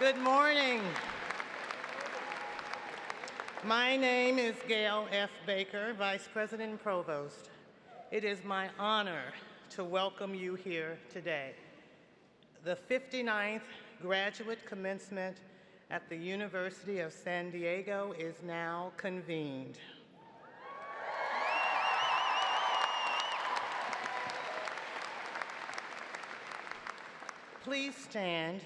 Good morning. My name is Gail F. Baker, Vice President and Provost. It is my honor to welcome you here today. The 59th graduate commencement at the University of San Diego is now convened. Please stand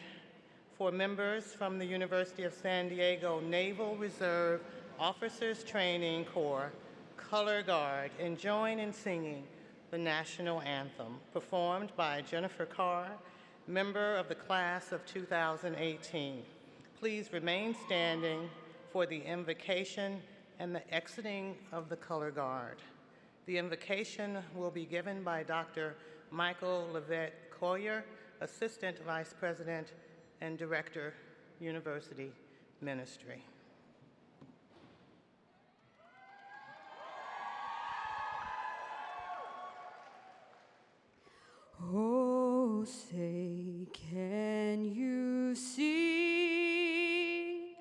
for members from the University of San Diego Naval Reserve Officers Training Corps Color Guard and join in singing the national anthem performed by Jennifer Carr, member of the class of 2018. Please remain standing for the invocation and the exiting of the Color Guard. The invocation will be given by Dr. Michael Levette Collier, Assistant Vice President and Director, University Ministry. Oh, say, can you see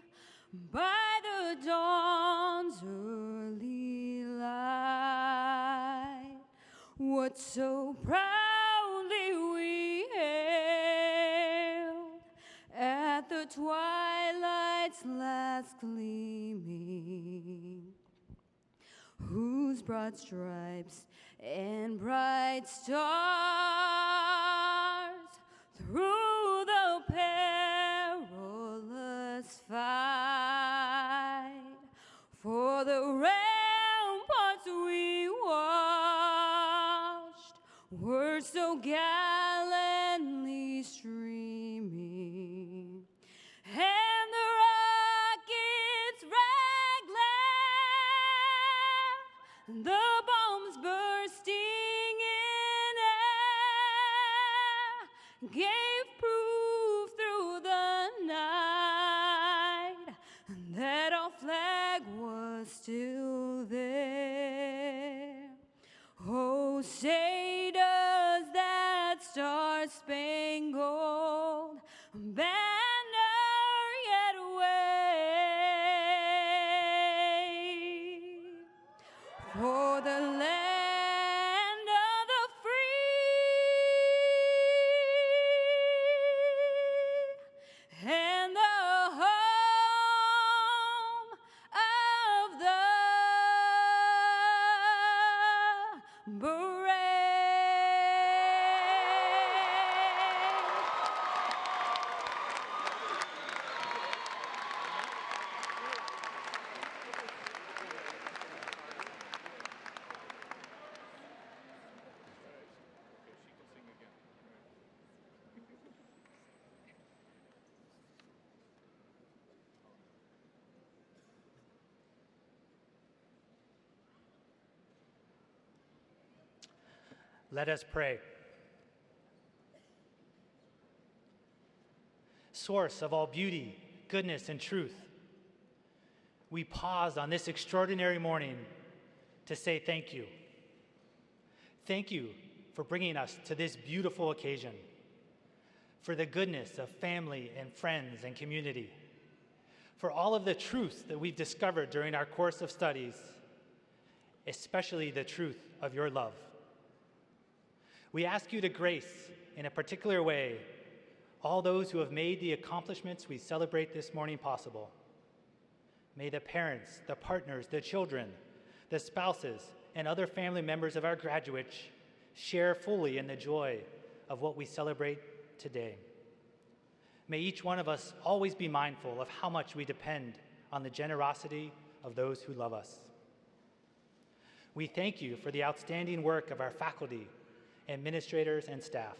by the dawn's early light what so proudly we hailed at the twilight's last gleaming, whose broad stripes and bright stars through the perilous fight for the ramparts we watched were so gallantly streaming, and the rockets' red glare, the bombs bursting in air, gave proof through the night that our flag was still there. Oh, say does that star-spangled banner yet wave for the land of the free and the home of the brave? Let us pray. Source of all beauty, goodness, and truth, we pause on this extraordinary morning to say thank you. Thank you for bringing us to this beautiful occasion, for the goodness of family and friends and community, for all of the truths that we've discovered during our course of studies, especially the truth of your love. We ask you to grace, in a particular way, all those who have made the accomplishments we celebrate this morning possible. May the parents, the partners, the children, the spouses, and other family members of our graduates share fully in the joy of what we celebrate today. May each one of us always be mindful of how much we depend on the generosity of those who love us. We thank you for the outstanding work of our faculty, administrators, and staff.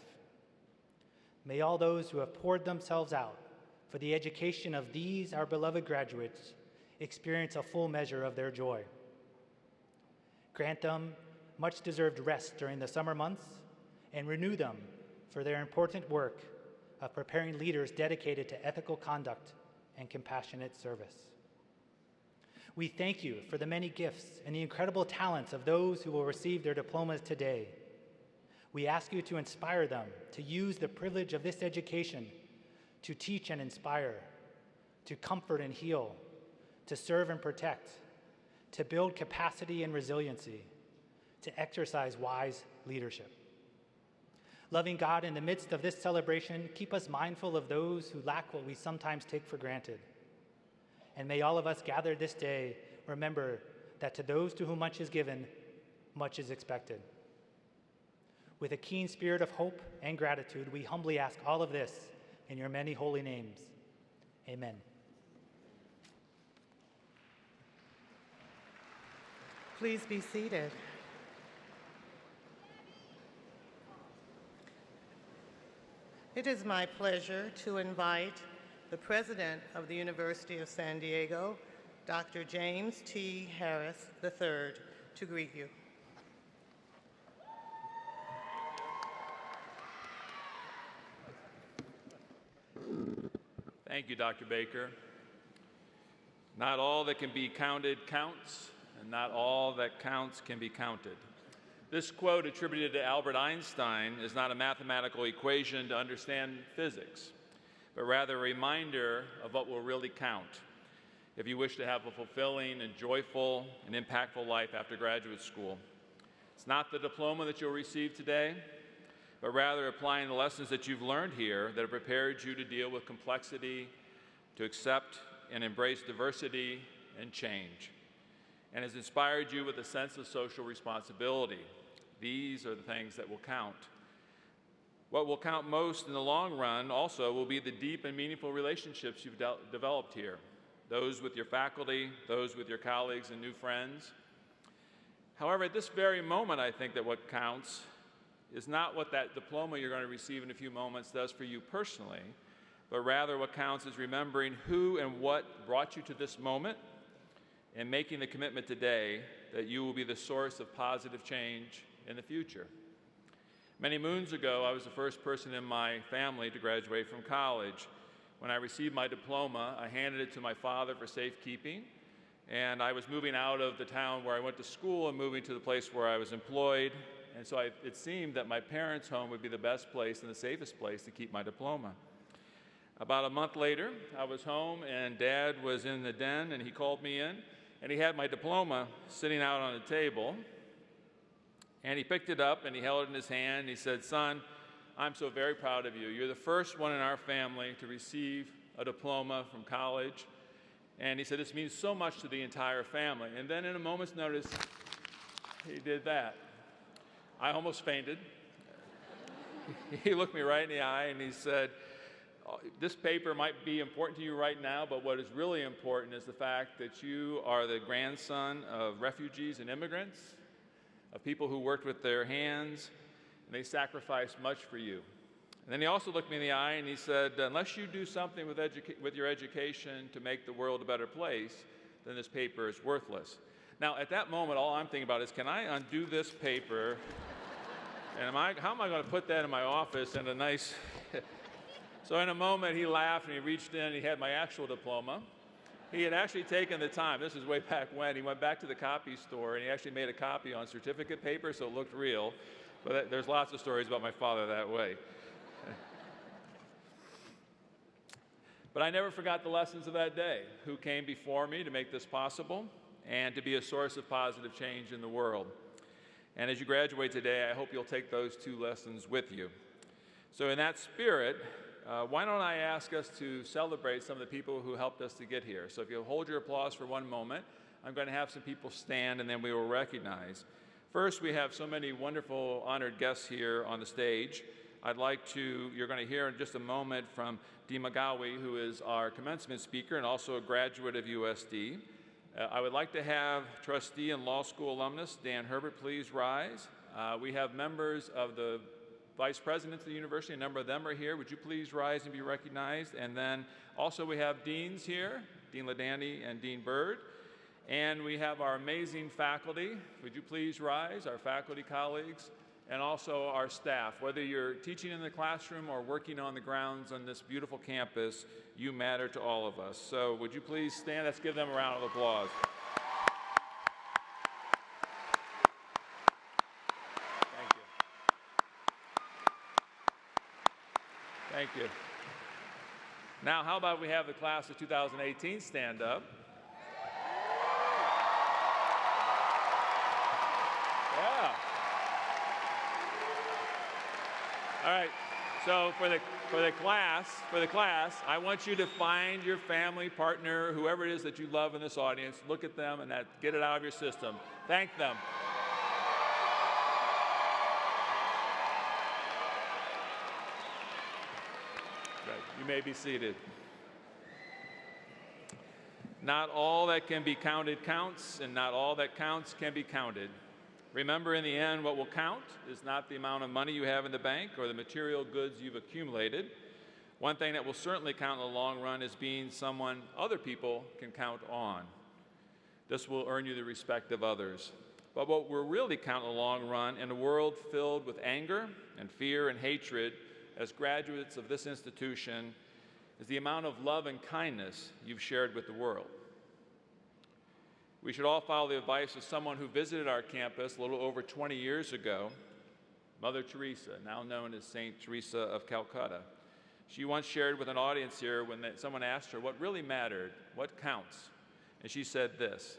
May all those who have poured themselves out for the education of these, our beloved graduates, experience a full measure of their joy. Grant them much-deserved rest during the summer months and renew them for their important work of preparing leaders dedicated to ethical conduct and compassionate service. We thank you for the many gifts and the incredible talents of those who will receive their diplomas today. We ask you to inspire them to use the privilege of this education to teach and inspire, to comfort and heal, to serve and protect, to build capacity and resiliency, to exercise wise leadership. Loving God in the midst of this celebration, keep us mindful of those who lack what we sometimes take for granted. And may all of us gathered this day remember that to those to whom much is given, much is expected. With a keen spirit of hope and gratitude, we humbly ask all of this in your many holy names. Amen. Please be seated. It is my pleasure to invite the President of the University of San Diego, Dr. James T. Harris III, to greet you. Thank you, Dr. Baker. Not all that can be counted counts, and not all that counts can be counted. This quote, attributed to Albert Einstein, is not a mathematical equation to understand physics, but rather a reminder of what will really count if you wish to have a fulfilling and joyful and impactful life after graduate school. It's not the diploma that you'll receive today, but rather applying the lessons that you've learned here that have prepared you to deal with complexity, to accept and embrace diversity and change, and has inspired you with a sense of social responsibility. These are the things that will count. What will count most in the long run also will be the deep and meaningful relationships you've developed here, those with your faculty, those with your colleagues and new friends. However, at this very moment, I think that what counts is not what that diploma you're going to receive in a few moments does for you personally, but rather what counts is remembering who and what brought you to this moment and making the commitment today that you will be the source of positive change in the future. Many moons ago, I was the first person in my family to graduate from college. When I received my diploma, I handed it to my father for safekeeping, and I was moving out of the town where I went to school and moving to the place where I was employed. And so it seemed that my parents' home would be the best place and the safest place to keep my diploma. About a month later, I was home and Dad was in the den and he called me in and he had my diploma sitting out on the table. And he picked it up and he held it in his hand and he said, "Son, I'm so very proud of you. You're the first one in our family to receive a diploma from college." And he said, "This means so much to the entire family." And then in a moment's notice, he did that. I almost fainted. He looked me right in the eye and he said, "This paper might be important to you right now, but what is really important is the fact that you are the grandson of refugees and immigrants, of people who worked with their hands, and they sacrificed much for you." And then he also looked me in the eye and he said, "Unless you do something with your education to make the world a better place, then this paper is worthless." Now, at that moment, all I'm thinking about is, can I undo this paper? And how am I going to put that in my office in a nice... So in a moment, he laughed and he reached in and he had my actual diploma. He had actually taken the time, this is way back when, he went back to the copy store and he actually made a copy on certificate paper so it looked real. But there's lots of stories about my father that way. But I never forgot the lessons of that day, who came before me to make this possible and to be a source of positive change in the world. And as you graduate today, I hope you'll take those two lessons with you. So in that spirit, why don't I ask us to celebrate some of the people who helped us to get here. So if you'll hold your applause for one moment, I'm going to have some people stand and then we will recognize. First, we have so many wonderful honored guests here on the stage. You're going to hear in just a moment from Dee Magawi, who is our commencement speaker and also a graduate of USD. I would like to have trustee and law school alumnus Dan Herbert please rise. We have members of the vice presidents of the university, a number of them are here. Would you please rise and be recognized? And then also we have deans here, Dean Ladany and Dean Bird. And we have our amazing faculty. Would you please rise, our faculty colleagues, and also our staff. Whether you're teaching in the classroom or working on the grounds on this beautiful campus, you matter to all of us. So would you please stand? Let's give them a round of applause. Thank you. Thank you. Now, how about we have the class of 2018 stand up? Yeah. All right. So for the class, I want you to find your family, partner, whoever it is that you love in this audience. Look at them and get it out of your system. Thank them. Right. You may be seated. Not all that can be counted counts, and not all that counts can be counted. Remember, in the end, what will count is not the amount of money you have in the bank or the material goods you've accumulated. One thing that will certainly count in the long run is being someone other people can count on. This will earn you the respect of others. But what will really count in the long run in a world filled with anger and fear and hatred as graduates of this institution is the amount of love and kindness you've shared with the world. We should all follow the advice of someone who visited our campus a little over 20 years ago, Mother Teresa, now known as St. Teresa of Calcutta. She once shared with an audience here when someone asked her what really mattered, what counts, and she said this: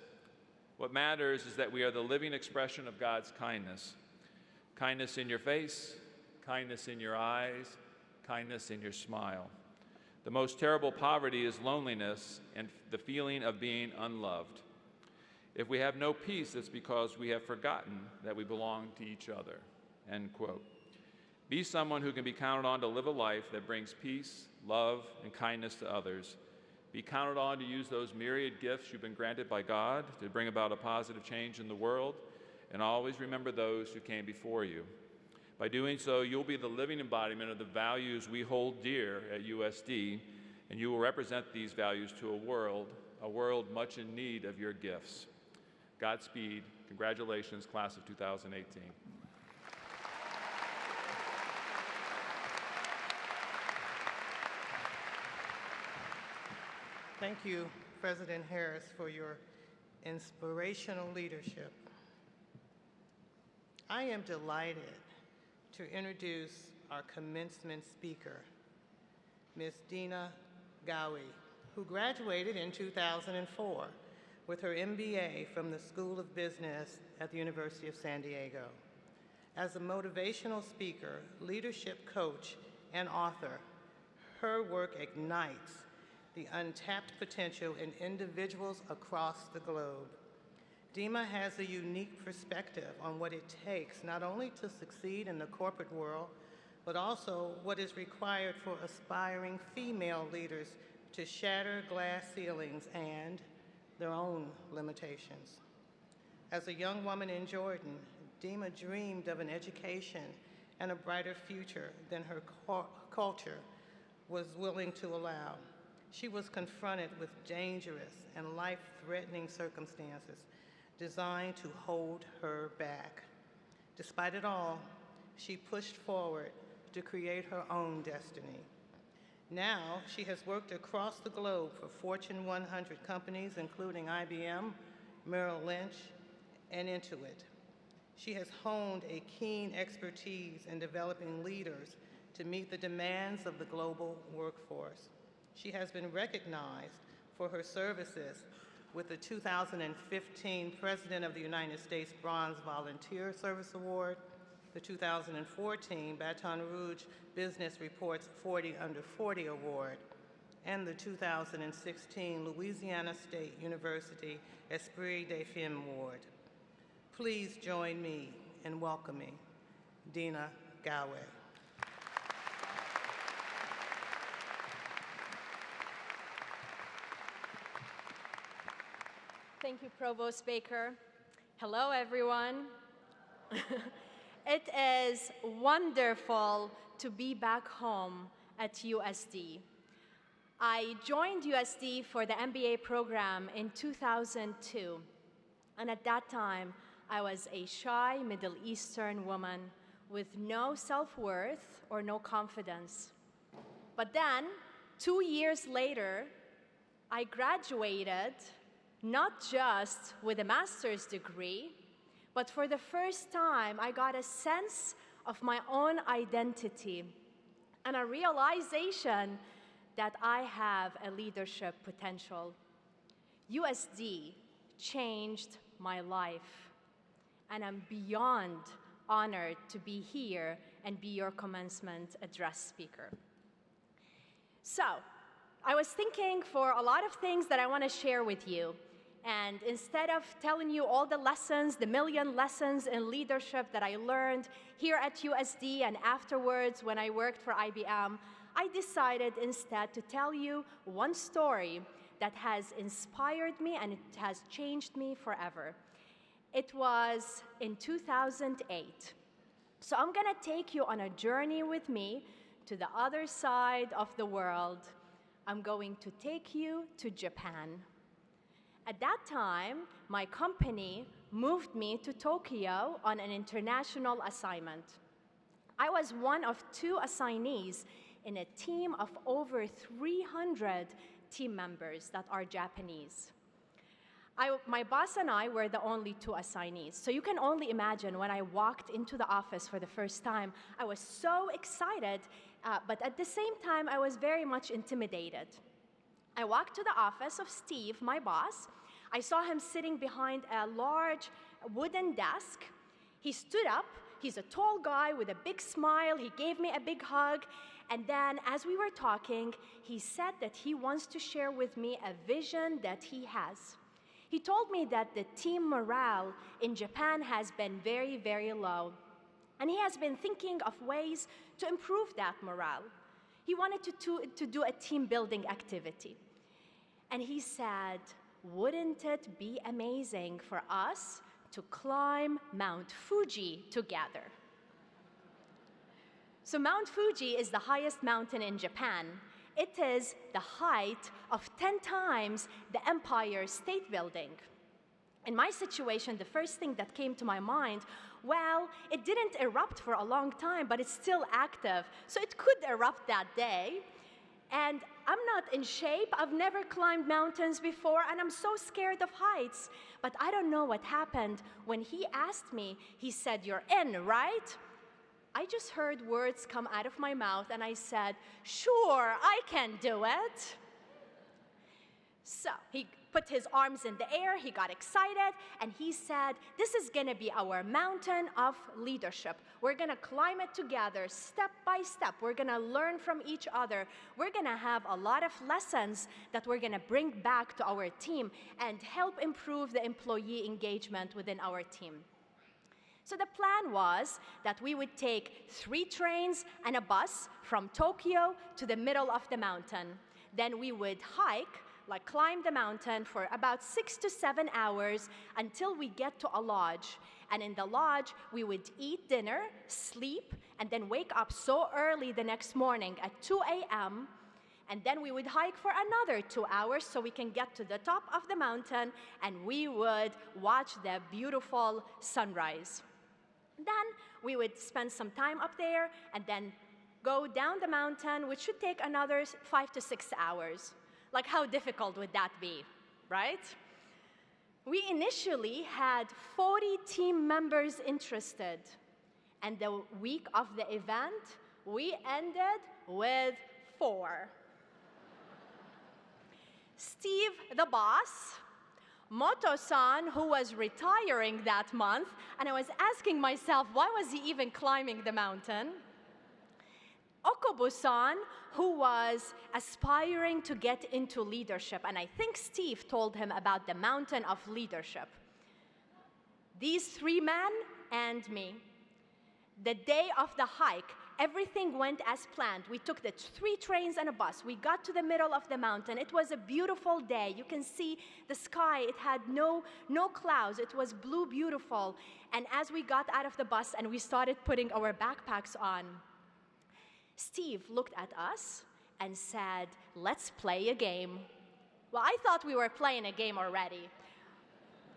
what matters is that we are the living expression of God's kindness. Kindness in your face, kindness in your eyes, kindness in your smile. The most terrible poverty is loneliness and the feeling of being unloved. If we have no peace, it's because we have forgotten that we belong to each other." End quote. Be someone who can be counted on to live a life that brings peace, love, and kindness to others. Be counted on to use those myriad gifts you've been granted by God to bring about a positive change in the world, and always remember those who came before you. By doing so, you'll be the living embodiment of the values we hold dear at USD, and you will represent these values to a world much in need of your gifts. Godspeed. Congratulations, class of 2018. Thank you, President Harris, for your inspirational leadership. I am delighted to introduce our commencement speaker, Ms. Dina Gawi, who graduated in 2004 with her MBA from the School of Business at the University of San Diego. As a motivational speaker, leadership coach, and author, her work ignites the untapped potential in individuals across the globe. Dina has a unique perspective on what it takes not only to succeed in the corporate world, but also what is required for aspiring female leaders to shatter glass ceilings and their own limitations. As a young woman in Jordan, Dina dreamed of an education and a brighter future than her culture was willing to allow. She was confronted with dangerous and life-threatening circumstances designed to hold her back. Despite it all, she pushed forward to create her own destiny. Now, she has worked across the globe for Fortune 100 companies, including IBM, Merrill Lynch, and Intuit. She has honed a keen expertise in developing leaders to meet the demands of the global workforce. She has been recognized for her services with the 2015 President of the United States Bronze Volunteer Service Award, the 2014 Baton Rouge Business Reports 40 Under 40 Award, and the 2016 Louisiana State University Esprit de Femme Award. Please join me in welcoming Dina Gawi. Thank you, Provost Baker. Hello, everyone. It is wonderful to be back home at USD. I joined USD for the MBA program in 2002, and at that time, I was a shy Middle Eastern woman with no self-worth or no confidence. But then, 2 years later, I graduated not just with a master's degree, but for the first time, I got a sense of my own identity and a realization that I have a leadership potential. USD changed my life, and I'm beyond honored to be here and be your commencement address speaker. So, I was thinking for a lot of things that I want to share with you. And instead of telling you all the lessons, the million lessons in leadership that I learned here at USD and afterwards when I worked for IBM, I decided instead to tell you one story that has inspired me and it has changed me forever. It was in 2008. So I'm going to take you on a journey with me to the other side of the world. I'm going to take you to Japan. At that time, my company moved me to Tokyo on an international assignment. I was one of 2 assignees in a team of over 300 team members that are Japanese. My boss and I were the only 2 assignees. So you can only imagine when I walked into the office for the first time, I was so excited, but at the same time, I was very much intimidated. I walked to the office of Steve, my boss. I saw him sitting behind a large wooden desk. He stood up. He's a tall guy with a big smile. He gave me a big hug. And then as we were talking, he said that he wants to share with me a vision that he has. He told me that the team morale in Japan has been very, very low. And he has been thinking of ways to improve that morale. He wanted to do a team building activity. And he said, wouldn't it be amazing for us to climb Mount Fuji together? So Mount Fuji is the highest mountain in Japan. It is the height of 10 times the Empire State Building. In my situation, the first thing that came to my mind, well, it didn't erupt for a long time, but it's still active, so it could erupt that day. And I'm not in shape. I've never climbed mountains before, and I'm so scared of heights. But I don't know what happened. When he asked me, he said, "You're in, right?" I just heard words come out of my mouth, and I said, "Sure, I can do it." So he put his arms in the air, he got excited, and he said, "This is gonna be our mountain of leadership. We're gonna climb it together, step by step. We're gonna learn from each other. We're gonna have a lot of lessons that we're gonna bring back to our team and help improve the employee engagement within our team." So the plan was that we would take 3 trains and a bus from Tokyo to the middle of the mountain. Then we would hike, like climb the mountain for about 6 to 7 hours until we get to a lodge. And in the lodge, we would eat dinner, sleep, and then wake up so early the next morning at 2 a.m. And then we would hike for another 2 hours so we can get to the top of the mountain and we would watch the beautiful sunrise. Then we would spend some time up there and then go down the mountain, which should take another 5 to 6 hours. Like, how difficult would that be, right? We initially had 40 team members interested. And the week of the event, we ended with 4. Steve, the boss, Moto-san, who was retiring that month, and I was asking myself, why was he even climbing the mountain? Okubo-san, who was aspiring to get into leadership, and I think Steve told him about the mountain of leadership. These 3 men and me. The day of the hike, everything went as planned. We took the 3 trains and a bus. We got to the middle of the mountain. It was a beautiful day. You can see the sky. It had no clouds. It was blue, beautiful. And as we got out of the bus and we started putting our backpacks on, Steve looked at us and said, "Let's play a game." Well, I thought we were playing a game already.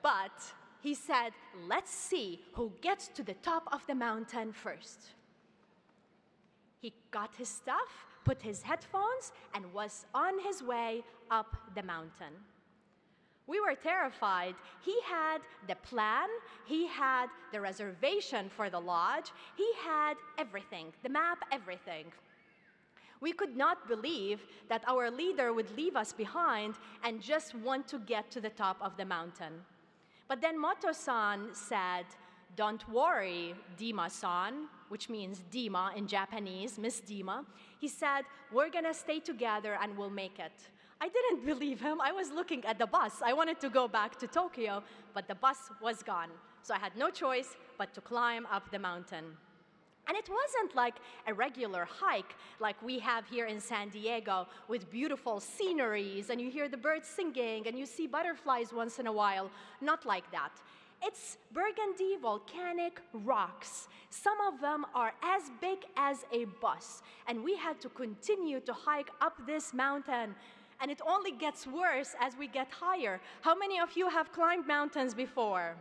But he said, "Let's see who gets to the top of the mountain first." He got his stuff, put his headphones, and was on his way up the mountain. We were terrified. He had the plan, he had the reservation for the lodge, he had everything, the map, everything. We could not believe that our leader would leave us behind and just want to get to the top of the mountain. But then Moto-san said, "Don't worry, Dima-san," which means Dima in Japanese, Miss Dima. He said, "We're gonna stay together and we'll make it." I didn't believe him. I was looking at the bus. I wanted to go back to Tokyo, but the bus was gone. So I had no choice but to climb up the mountain. And it wasn't like a regular hike like we have here in San Diego with beautiful sceneries and you hear the birds singing and you see butterflies once in a while. Not like that. It's burgundy volcanic rocks. Some of them are as big as a bus. And we had to continue to hike up this mountain. And it only gets worse as we get higher. How many of you have climbed mountains before?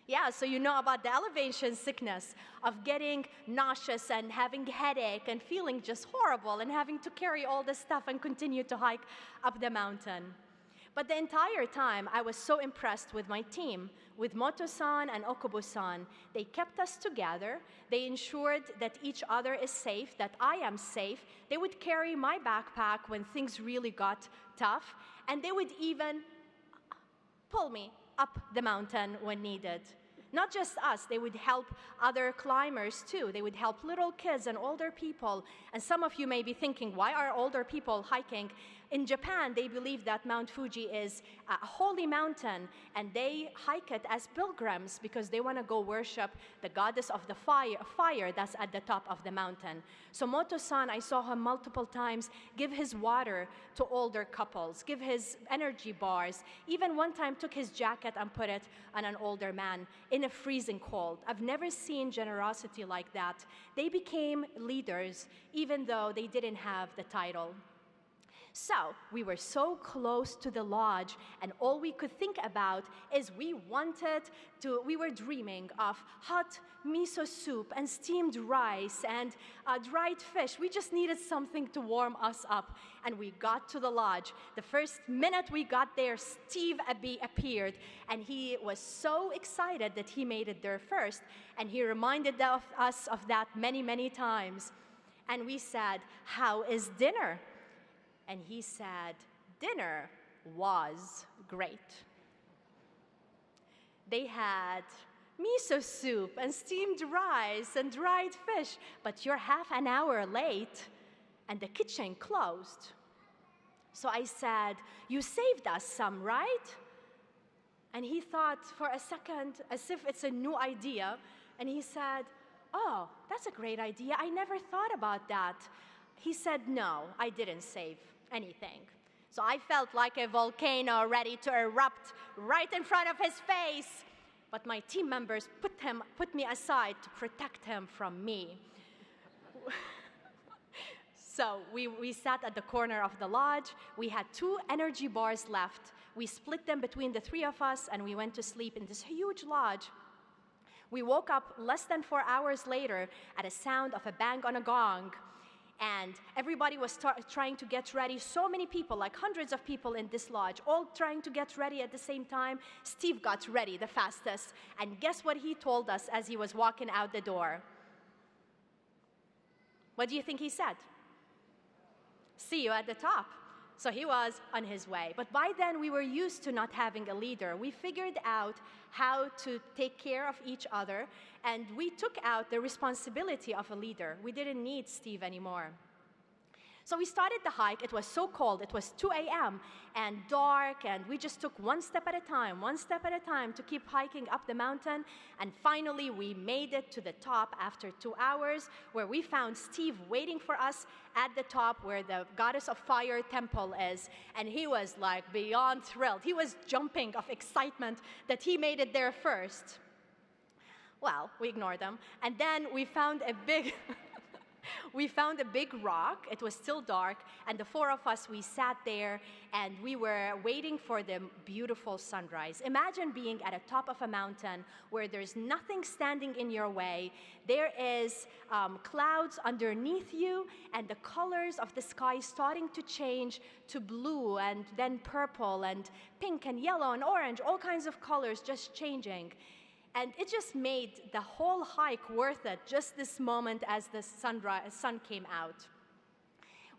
Yeah, so you know about the elevation sickness of getting nauseous and having headache and feeling just horrible and having to carry all this stuff and continue to hike up the mountain. But the entire time, I was so impressed with my team, with Moto-san and Okubo-san. They kept us together. They ensured that each other is safe, that I am safe. They would carry my backpack when things really got tough, and they would even pull me up the mountain when needed. Not just us, they would help other climbers too. They would help little kids and older people. And some of you may be thinking, why are older people hiking? In Japan, they believe that Mount Fuji is a holy mountain, and they hike it as pilgrims because they want to go worship the goddess of the fire that's at the top of the mountain. So Moto-san, I saw him multiple times give his water to older couples, give his energy bars, even one time took his jacket and put it on an older man in a freezing cold. I've never seen generosity like that. They became leaders even though they didn't have the title. So we were so close to the lodge, and all we could think about is we were dreaming of hot miso soup and steamed rice and dried fish. We just needed something to warm us up, and we got to the lodge. The first minute we got there, Steve appeared, and he was so excited that he made it there first, and he reminded us of that many, many times. And we said, "How is dinner?" And he said, "Dinner was great." They had miso soup and steamed rice and dried fish, but you're half an hour late and the kitchen closed. So I said, "You saved us some, right?" And he thought for a second as if it's a new idea, and he said, "Oh, that's a great idea. I never thought about that." He said, "No, I didn't save anything." So I felt like a volcano ready to erupt right in front of his face. But my team members put me aside to protect him from me. So we sat at the corner of the lodge. We had 2 energy bars left. We split them between the 3 of us, and we went to sleep in this huge lodge. We woke up less than 4 hours later at a sound of a bang on a gong. And everybody was trying to get ready. So many people, like hundreds of people in this lodge, all trying to get ready at the same time. Steve got ready the fastest. And guess what he told us as he was walking out the door? What do you think he said? "See you at the top." So he was on his way. But by then, we were used to not having a leader. We figured out how to take care of each other, and we took out the responsibility of a leader. We didn't need Steve anymore. So we started the hike. It was so cold. It was 2 a.m. and dark, and we just took one step at a time to keep hiking up the mountain. And finally, we made it to the top after 2 hours, where we found Steve waiting for us at the top where the Goddess of Fire temple is. And he was like beyond thrilled. He was jumping of excitement that he made it there first. Well, we ignored him. And then we found a big... We found a big rock. It was still dark, and the 4 of us, we sat there, and we were waiting for the beautiful sunrise. Imagine being at the top of a mountain where there's nothing standing in your way. There is clouds underneath you, and the colors of the sky starting to change to blue, and then purple, and pink, and yellow, and orange, all kinds of colors just changing. And it just made the whole hike worth it, just this moment as the sun came out.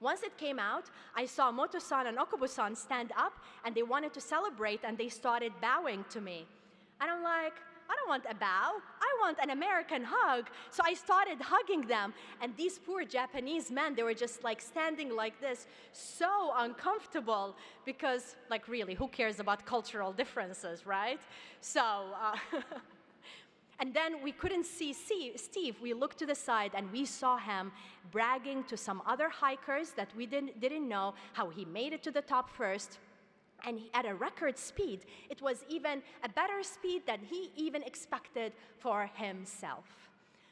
Once it came out, I saw Moto-san and Okubo-san stand up, and they wanted to celebrate, and they started bowing to me. And I'm like, I don't want a bow. I want an American hug. So I started hugging them. And these poor Japanese men, they were just like standing like this, so uncomfortable because, like, really, who cares about cultural differences, right? So, and then we couldn't see Steve. We looked to the side and we saw him bragging to some other hikers that we didn't know how he made it to the top first. And at a record speed. It was even a better speed than he even expected for himself.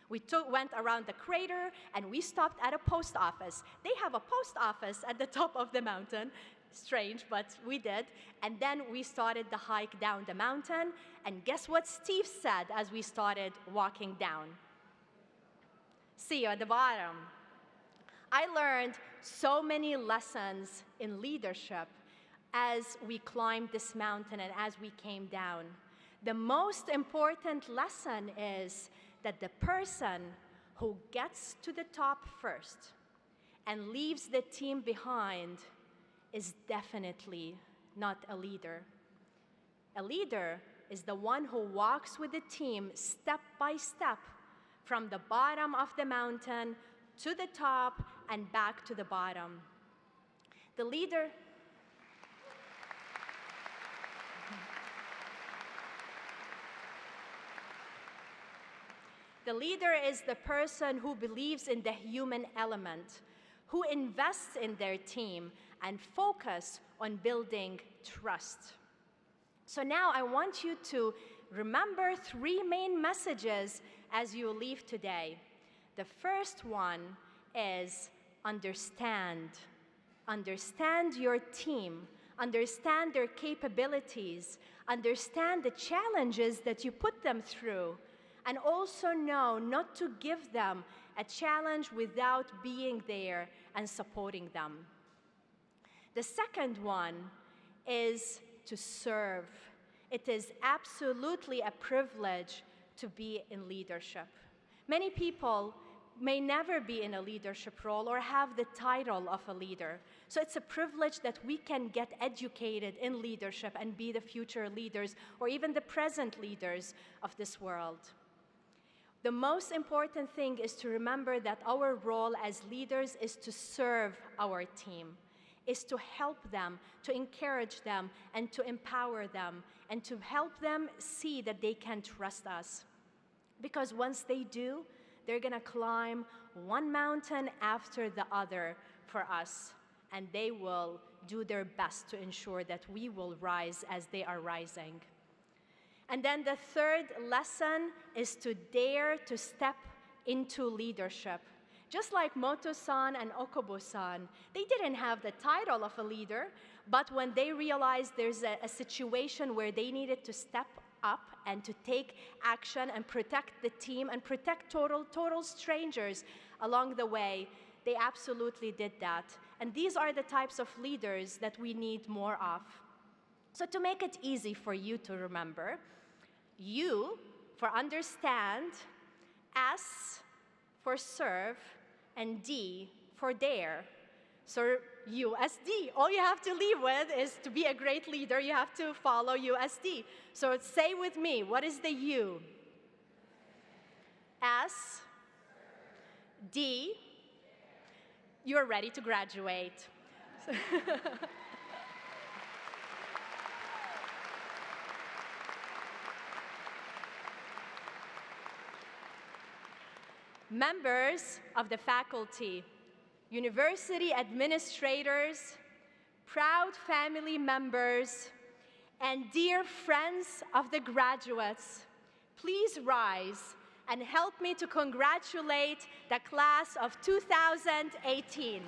We went around the crater and we stopped at a post office. They have a post office at the top of the mountain. Strange, but we did. And then we started the hike down the mountain. And guess what Steve said as we started walking down? See you at the bottom. I learned so many lessons in leadership as we climbed this mountain and as we came down. The most important lesson is that the person who gets to the top first and leaves the team behind is definitely not a leader. A leader is the one who walks with the team step by step from the bottom of the mountain to the top and back to the bottom. The leader is the person who believes in the human element, who invests in their team and focus on building trust. So now I want you to remember 3 main messages as you leave today. The first one is understand. Understand your team. Understand their capabilities. Understand the challenges that you put them through. And also know not to give them a challenge without being there and supporting them. The second one is to serve. It is absolutely a privilege to be in leadership. Many people may never be in a leadership role or have the title of a leader. So it's a privilege that we can get educated in leadership and be the future leaders or even the present leaders of this world. The most important thing is to remember that our role as leaders is to serve our team, is to help them, to encourage them, and to empower them, and to help them see that they can trust us. Because once they do, they're gonna climb one mountain after the other for us, and they will do their best to ensure that we will rise as they are rising. And then the third lesson is to dare to step into leadership. Just like Moto-san and Okubo-san, they didn't have the title of a leader, but when they realized there's a situation where they needed to step up and to take action and protect the team and protect total strangers along the way, they absolutely did that. And these are the types of leaders that we need more of. So to make it easy for you to remember, U for understand, S for serve, and D for dare. So USD. All you have to leave with is to be a great leader, you have to follow USD. So say with me, what is the U? S, D, you're ready to graduate. Members of the faculty, university administrators, proud family members, and dear friends of the graduates, please rise and help me to congratulate the class of 2018.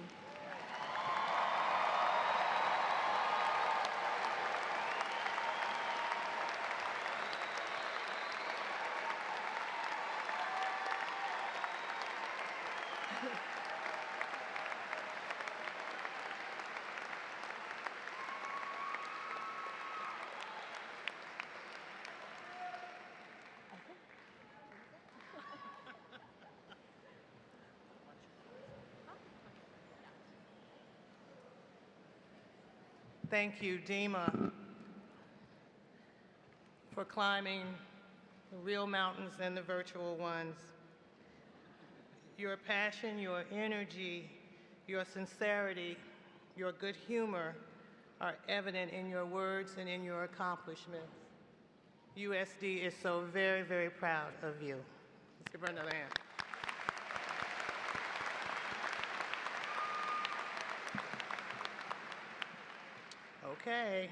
Thank you, Dima, for climbing the real mountains and the virtual ones. Your passion, your energy, your sincerity, your good humor are evident in your words and in your accomplishments. USD is so very, very proud of you. Let's give her another hand. Okay.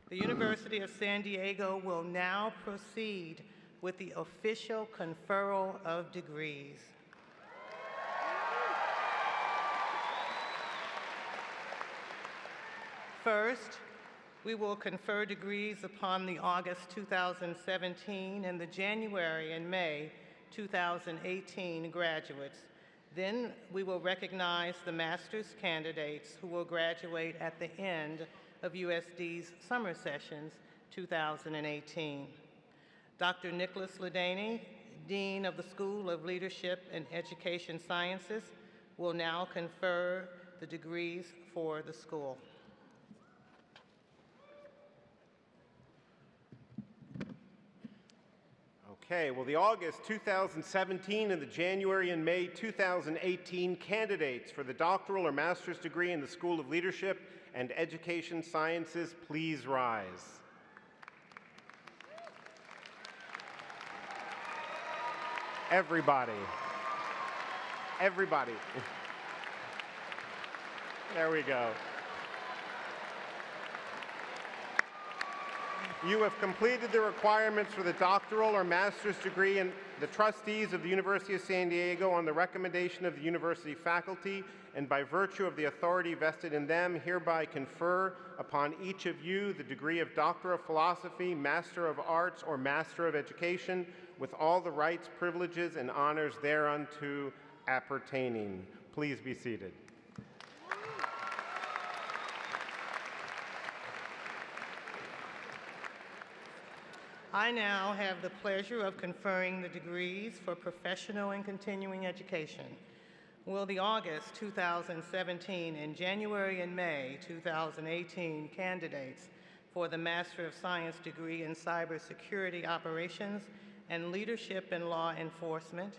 The University of San Diego will now proceed with the official conferral of degrees. First, we will confer degrees upon the August 2017 and the January and May 2018 graduates. Then we will recognize the master's candidates who will graduate at the end of USD's summer sessions 2018. Dr. Nicholas Ladany, Dean of the School of Leadership and Education Sciences, will now confer the degrees for the school. Okay, well, the August 2017 and the January and May 2018 candidates for the doctoral or master's degree in the School of Leadership and Education Sciences, please rise. Everybody. Everybody. There we go. You have completed the requirements for the doctoral or master's degree, and the trustees of the University of San Diego, on the recommendation of the university faculty and by virtue of the authority vested in them, hereby confer upon each of you the degree of Doctor of Philosophy, Master of Arts, or Master of Education, with all the rights, privileges, and honors thereunto appertaining. Please be seated. I now have the pleasure of conferring the degrees for professional and continuing education. Will the August 2017 and January and May 2018 candidates for the Master of Science degree in Cybersecurity Operations and Leadership in Law Enforcement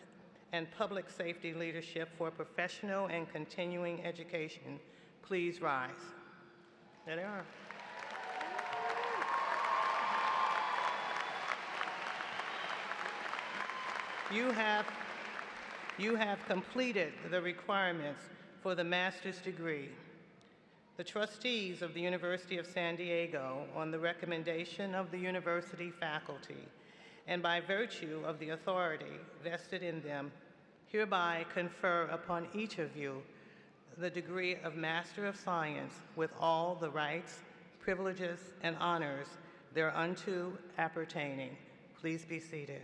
and Public Safety Leadership for professional and continuing education, please rise? There they are. You have completed the requirements for the master's degree. The trustees of the University of San Diego, on the recommendation of the university faculty, and by virtue of the authority vested in them, hereby confer upon each of you the degree of Master of Science with all the rights, privileges, and honors thereunto appertaining. Please be seated.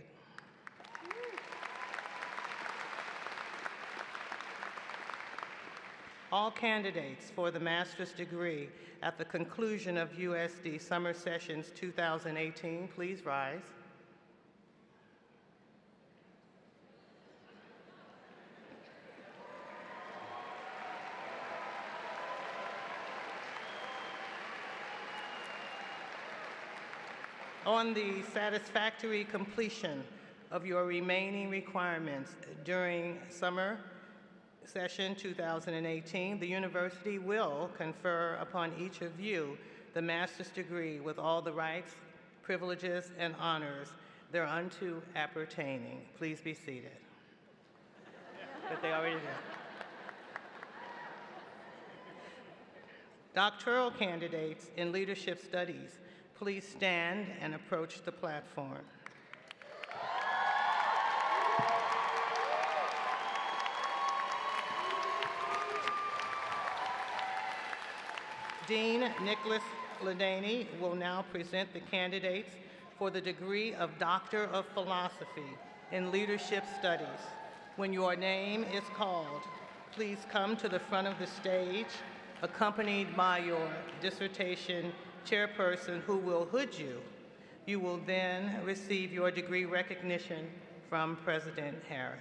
All candidates for the master's degree at the conclusion of USD Summer Sessions 2018, please rise. On the satisfactory completion of your remaining requirements during summer session 2018, the university will confer upon each of you the master's degree with all the rights, privileges, and honors thereunto appertaining. Please be seated. But they already did. Doctoral candidates in leadership studies, please stand and approach the platform. Dean Nicholas Ladany will now present the candidates for the degree of Doctor of Philosophy in Leadership Studies. When your name is called, please come to the front of the stage, accompanied by your dissertation chairperson who will hood you. You will then receive your degree recognition from President Harris.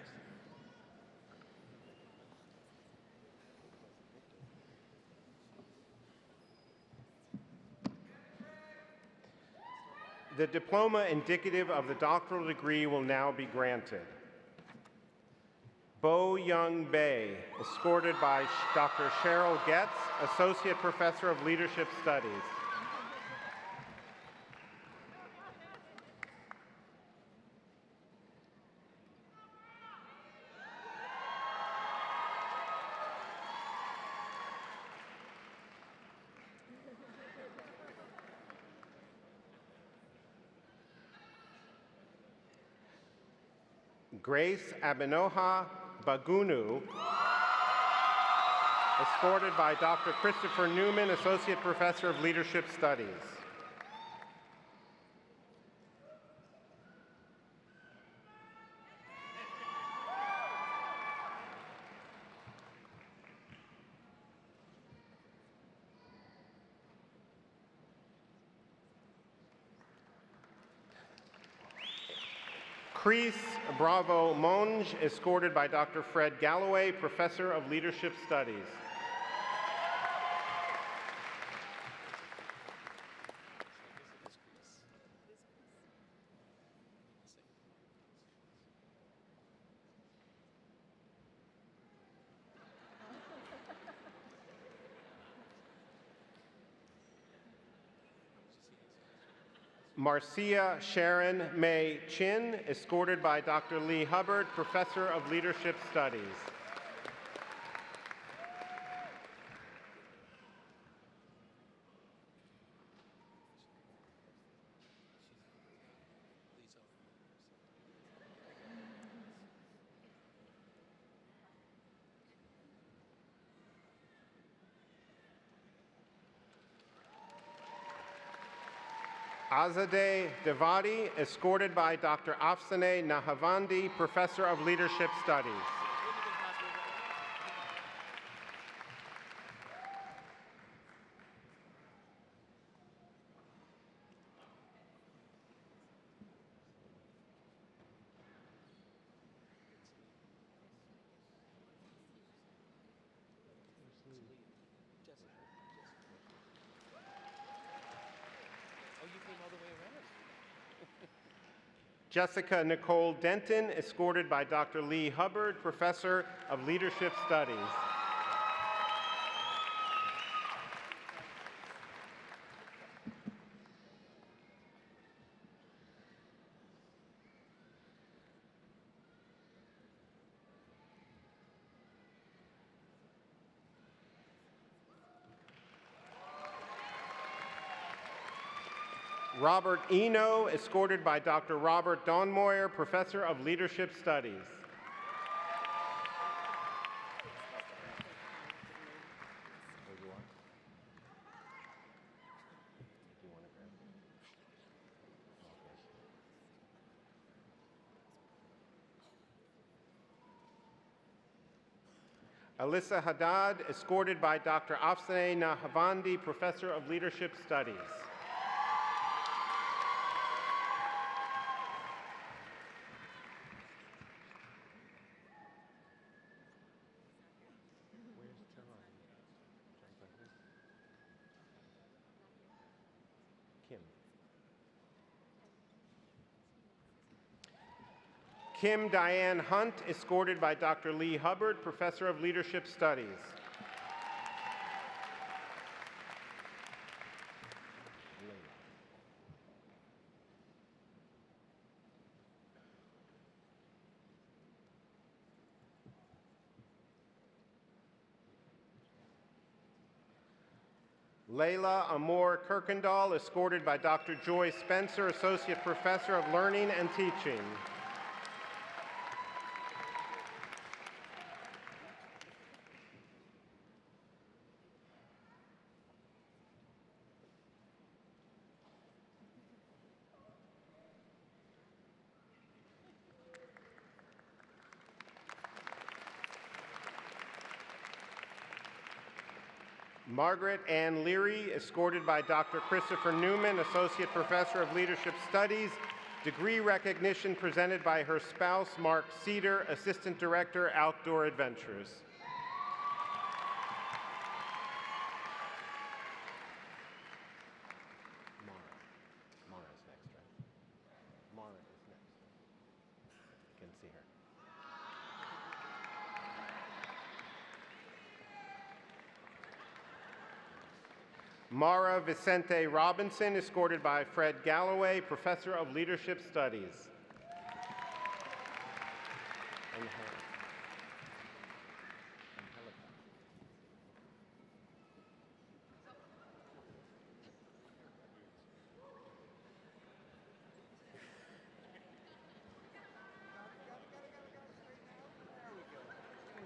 The diploma indicative of the doctoral degree will now be granted. Bo Young Bae, escorted by Dr. Cheryl Getz, Associate Professor of Leadership Studies. Grace Abenoha Bagunu, escorted by Dr. Christopher Newman, Associate Professor of Leadership Studies. Chris Bravo Monge, escorted by Dr. Fred Galloway, Professor of Leadership Studies. Marcia Sharon May Chin, escorted by Dr. Lee Hubbard, Professor of Leadership Studies. Azadeh Devadi, escorted by Dr. Afsaneh Nahavandi, Professor of Leadership Studies. Jessica Nicole Denton, escorted by Dr. Lee Hubbard, Professor of Leadership Studies. Robert Eno, escorted by Dr. Robert Donmoyer, Professor of Leadership Studies. Alyssa Haddad, escorted by Dr. Afsaneh Nahavandi, Professor of Leadership Studies. Kim Diane Hunt, escorted by Dr. Lee Hubbard, Professor of Leadership Studies. Layla Amor Kirkendall, escorted by Dr. Joy Spencer, Associate Professor of Learning and Teaching. Margaret Ann Leary, escorted by Dr. Christopher Newman, Associate Professor of Leadership Studies, degree recognition presented by her spouse, Mark Cedar, Assistant Director, Outdoor Adventures. Mara's next, right? Mara Vicente Robinson, escorted by Fred Galloway, Professor of Leadership Studies.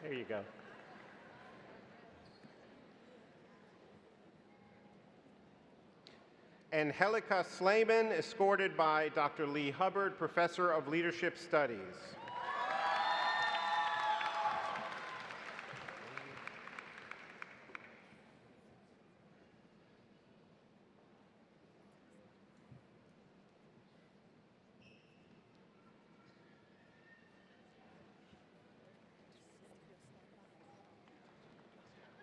There you go. Angelica Slayman, escorted by Dr. Lee Hubbard, Professor of Leadership Studies.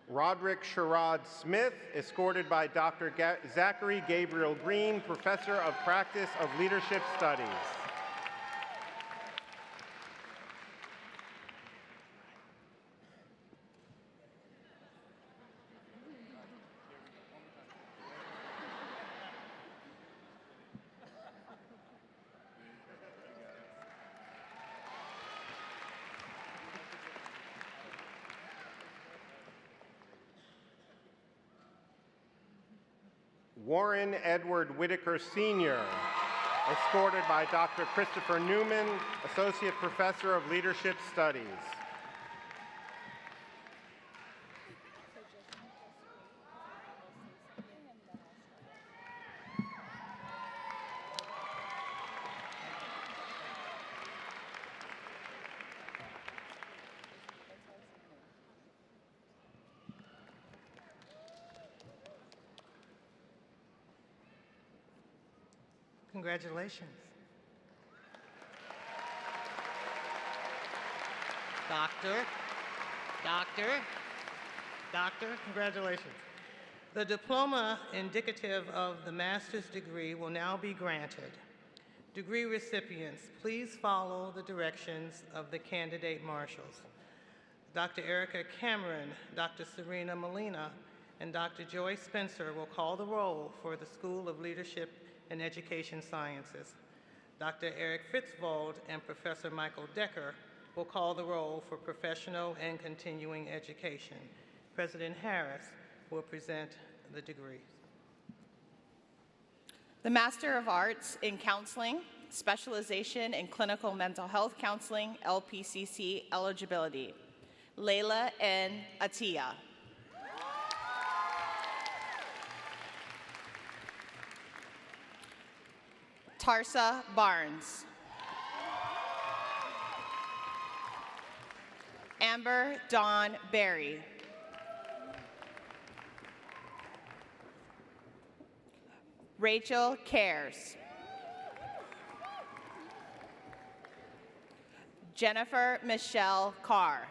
Roderick Sherrod Smith, escorted by Dr. Zachary Gabriel Green, Professor of Practice of Leadership Studies. Warren Edward Whitaker Sr., escorted by Dr. Christopher Newman, Associate Professor of Leadership Studies. Congratulations. Doctor, congratulations. The diploma indicative of the master's degree will now be granted. Degree recipients, please follow the directions of the candidate marshals. Dr. Erica Cameron, Dr. Serena Molina, and Dr. Joy Spencer will call the roll for the School of Leadership and Education Sciences. Dr. Eric Fitzvold and Professor Michael Decker will call the roll for Professional and Continuing Education. President Harris will present the degrees. The Master of Arts in Counseling, Specialization in Clinical Mental Health Counseling, LPCC eligibility. Layla N. Atiya. Tarsa Barnes. Amber Dawn Berry. Rachel Cares. Jennifer Michelle Carr.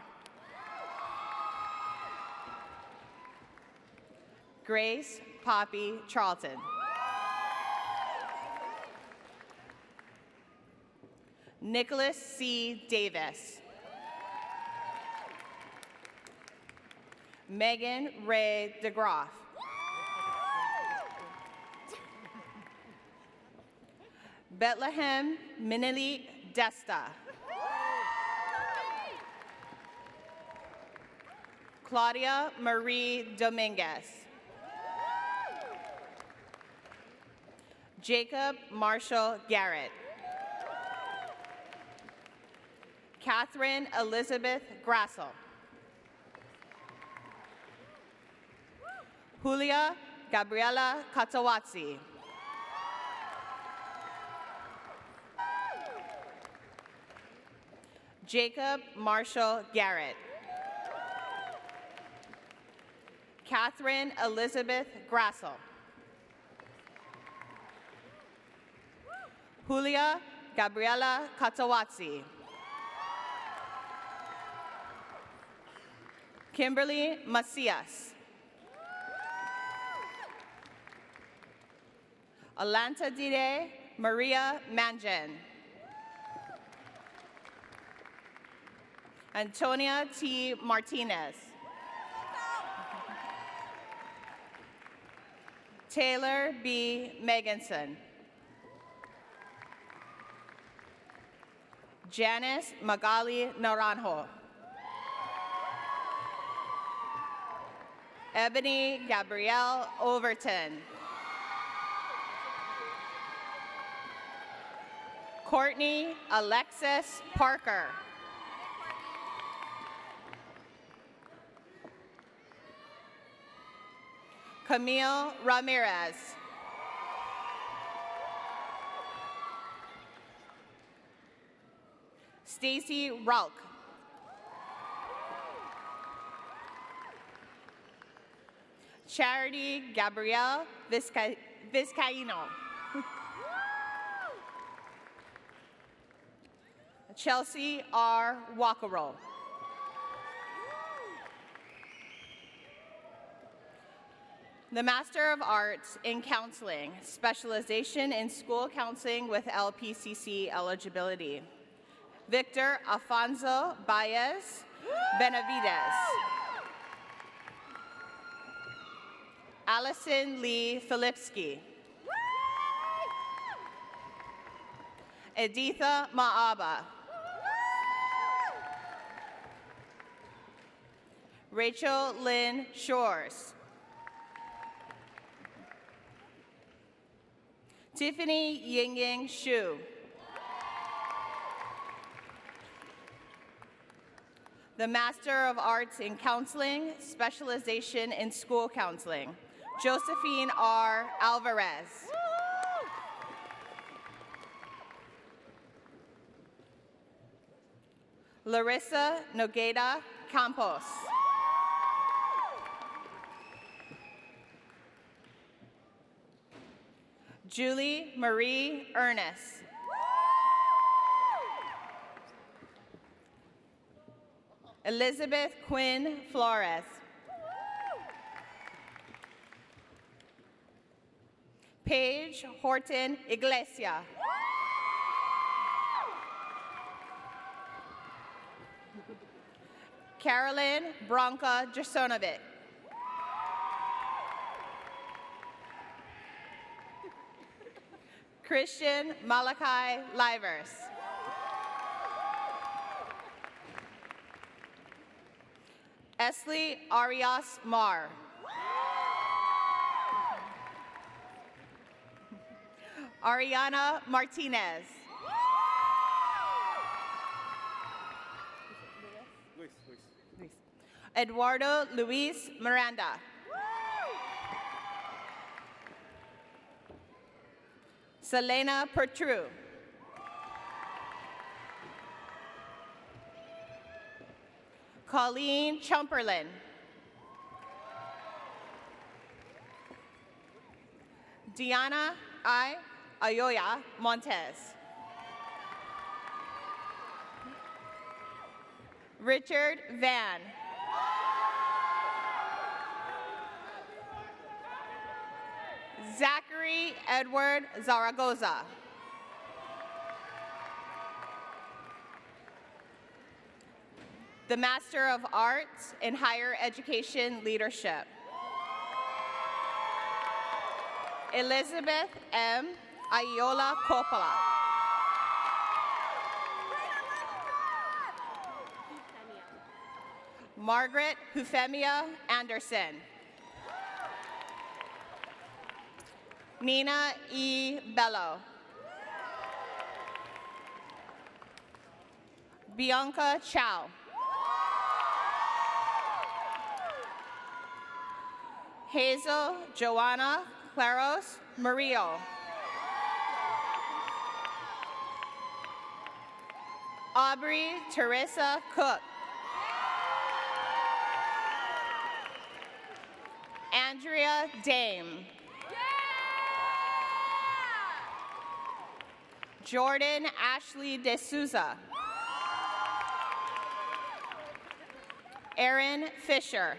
Grace Poppy Charlton. Nicholas C. Davis. Megan Ray DeGroff. Bethlehem Minili Desta. Claudia Marie Dominguez. Jacob Marshall Garrett. Catherine Elizabeth Grassel. Julia Gabriela Katawatsi. Jacob Marshall Garrett. Catherine Elizabeth Grassel. Julia Gabriela Katawatsi. Kimberly Macias. Alanta Dide Maria Manjan. Antonia T. Martinez. Taylor B. Meganson. Janice Magali Naranjo. Ebony Gabrielle Overton. Courtney Alexis Parker. Camille Ramirez. Stacy Ralk. Charity Gabrielle Vizcaino. Chelsea R. Walkero. The Master of Arts in Counseling, specialization in school counseling with LPCC eligibility. Victor Afonso Baez Benavides. Allison Lee Filipski. Editha Maaba. Rachel Lynn Shores. Tiffany Yingying Xu. The Master of Arts in Counseling, specialization in school counseling. Josephine R. Alvarez. Larissa Nogueda Campos. Julie Marie Ernest. Elizabeth Quinn Flores. Paige Horton Iglesia. Carolyn Bronca Jersonovic. Christian Malachi Livers. Esley Arias Mar. Ariana Martinez. Eduardo Luis Miranda. Selena Pertru. Colleen Chumperlin. Diana I. Ayoya Montez. Richard Van. Zachary Edward Zaragoza. The Master of Arts in Higher Education Leadership. Elizabeth M. Ayola Coppola. Margaret Hufemia Anderson. Nina E. Bello. Bianca Chow. Hazel Joanna Claros Murillo. Aubrey Teresa Cook. Andrea Dame. Jordan Ashley D'Souza. Erin Fisher.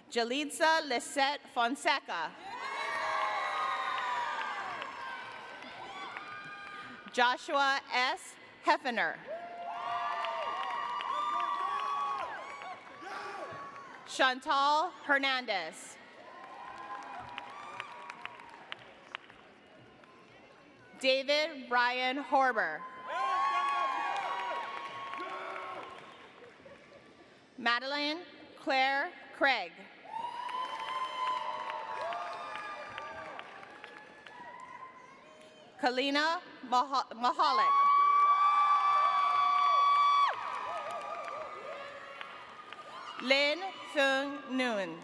Jalitza Lisette Fonseca. Joshua S. Heffner. Chantal Hernandez. David Brian Horber. Madeline Claire Craig. Kalina Mahalik. Lin Fung Nguyen.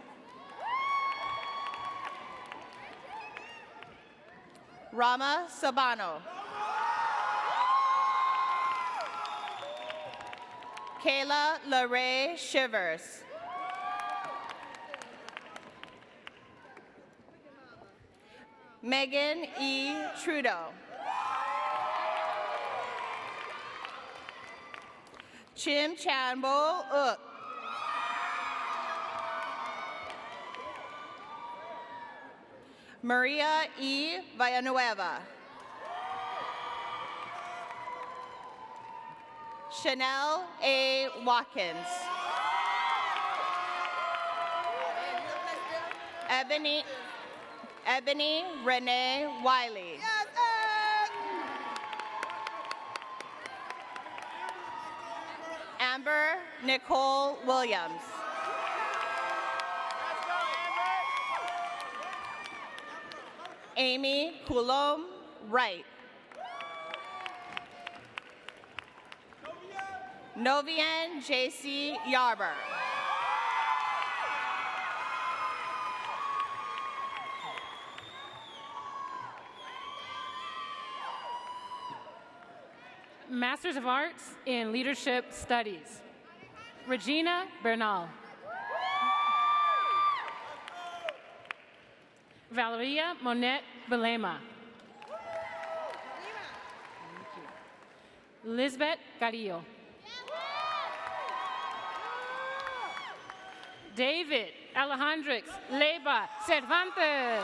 Rama Sabano. Kayla LaRae Shivers. Megan E. Trudeau. Chim Chanbo Uk. Maria E. Villanueva. Chanel A. Watkins. Ebony Renee Wiley. Amber Nicole Williams. Amy Coulombe Wright. Novian J.C. Yarber. Masters of Arts in Leadership Studies. Regina Bernal. Valeria Monette Belema. Lisbeth Carrillo. David Alejandrix Leyva Cervantes.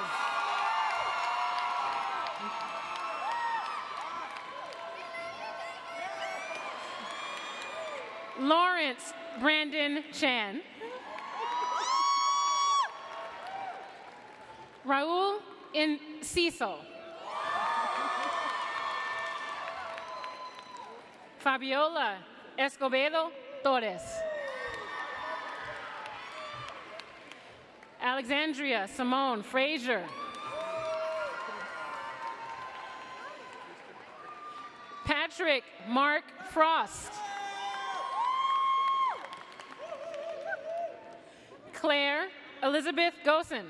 Lawrence Brandon Chan. Raul Enciso. Fabiola Escobedo Torres. Alexandria Simone Frazier. Patrick Mark Frost. Claire Elizabeth Gosen.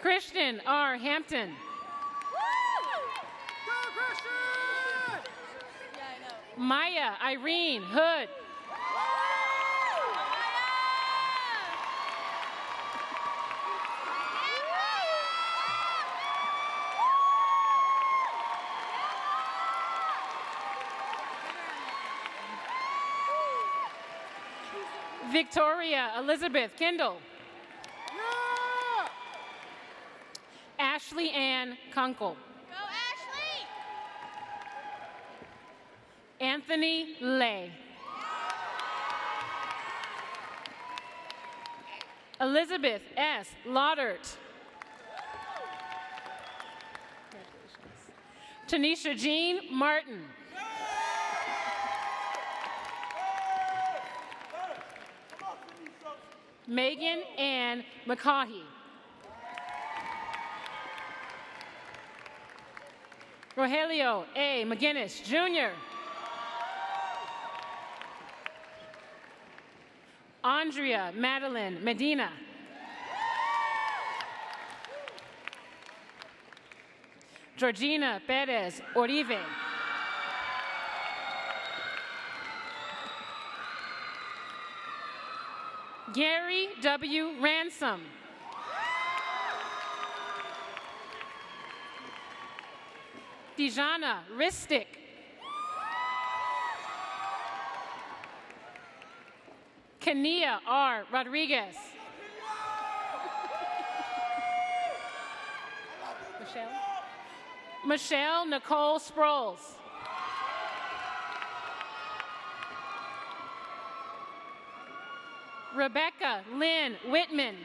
Christian R. Hampton. Maya Irene Hood. Victoria Elizabeth Kindle. Ashley Ann Kunkel. Go, Ashley! Anthony Lay. Elizabeth S. Laudert. Tanisha Jean Martin. Megan Ann McCaughey. Rogelio A. McGinnis, Jr. Andrea Madeline Medina. Georgina Perez Orive. Gary W. Ransom. Dijana Ristic. Kania R. Rodriguez. Michelle Nicole Sproles. Rebecca Lynn Whitman.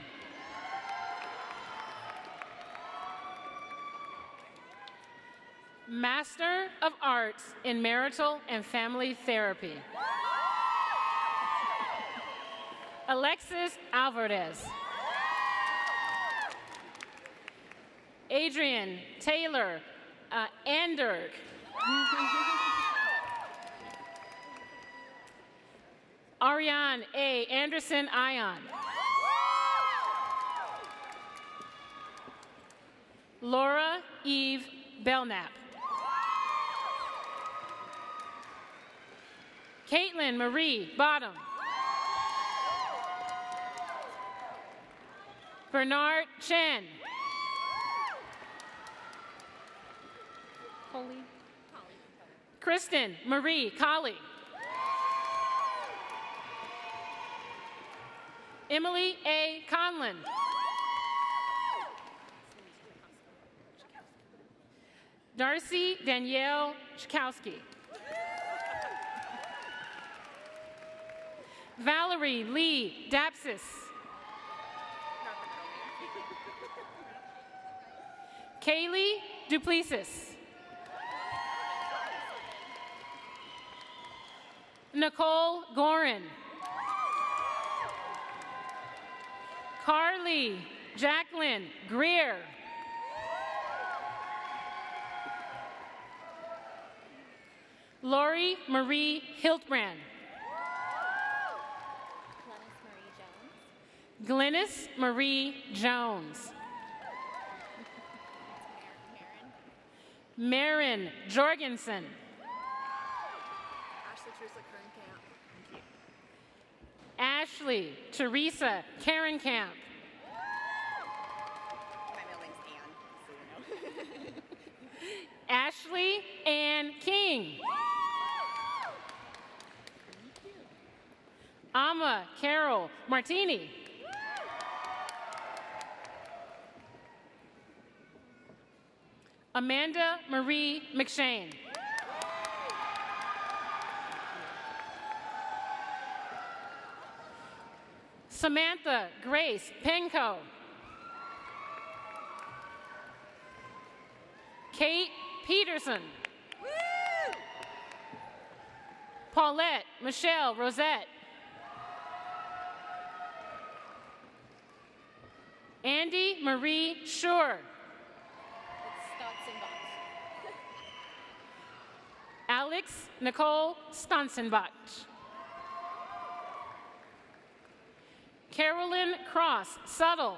Master of Arts in Marital and Family Therapy. Alexis Alvarez. Adrian Taylor Anderg. Ariane A. Anderson Ion. Laura Eve Belknap. Caitlin Marie Bottom. Bernard Chen. Kristen Marie Colley. Emily A. Conlon. Darcy Danielle Chkowski. Valerie Lee Dapsis. Kaylee Duplessis. Nicole Gorin. Carly Jacqueline Greer. Lori Marie Hiltbrand. Glennis Marie Jones. Marin Jorgensen. Ashley Teresa Karenkamp. My middle name's Ann, so you know. Ashley Ann King. Amma Carol Martini. Amanda Marie McShane. Samantha Grace Penco. Kate Peterson. Paulette Michelle Rosette. Andy Marie Schur. Alex Nicole Stanzenbach. Carolyn Cross Subtle.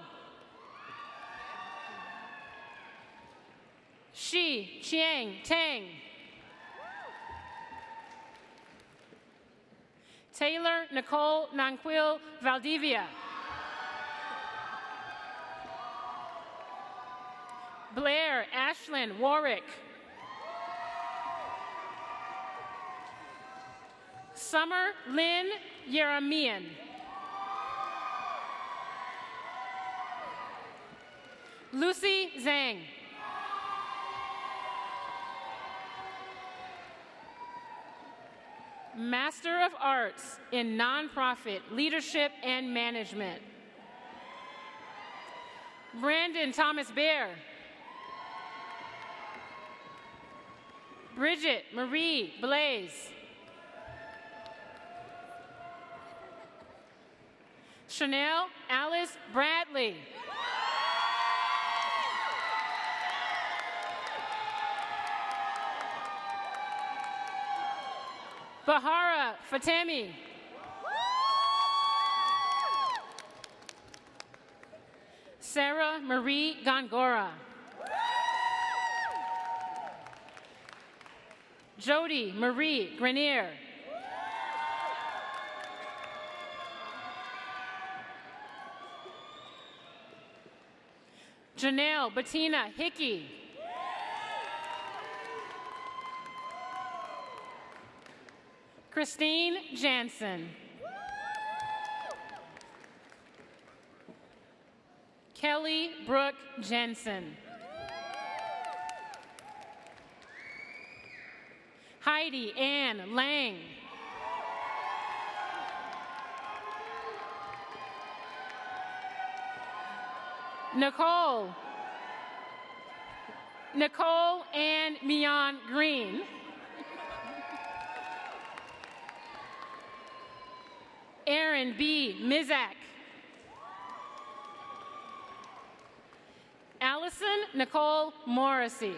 Shi Chiang Tang. Taylor Nicole Nanquil Valdivia. Blair Ashlyn Warwick. Summer Lynn Yeremian. Lucy Zhang. Master of Arts in Nonprofit Leadership and Management. Brandon Thomas Bear. Bridget Marie Blaze. Chanel Alice Bradley. Bahara Fatemi. Sarah Marie Gongora. Jody Marie Grenier. Janelle Bettina Hickey. Christine Jansen. Kelly Brooke Jensen. Heidi Ann Lang. Nicole Ann Mion Green. Aaron B. Mizak. Allison Nicole Morrissey.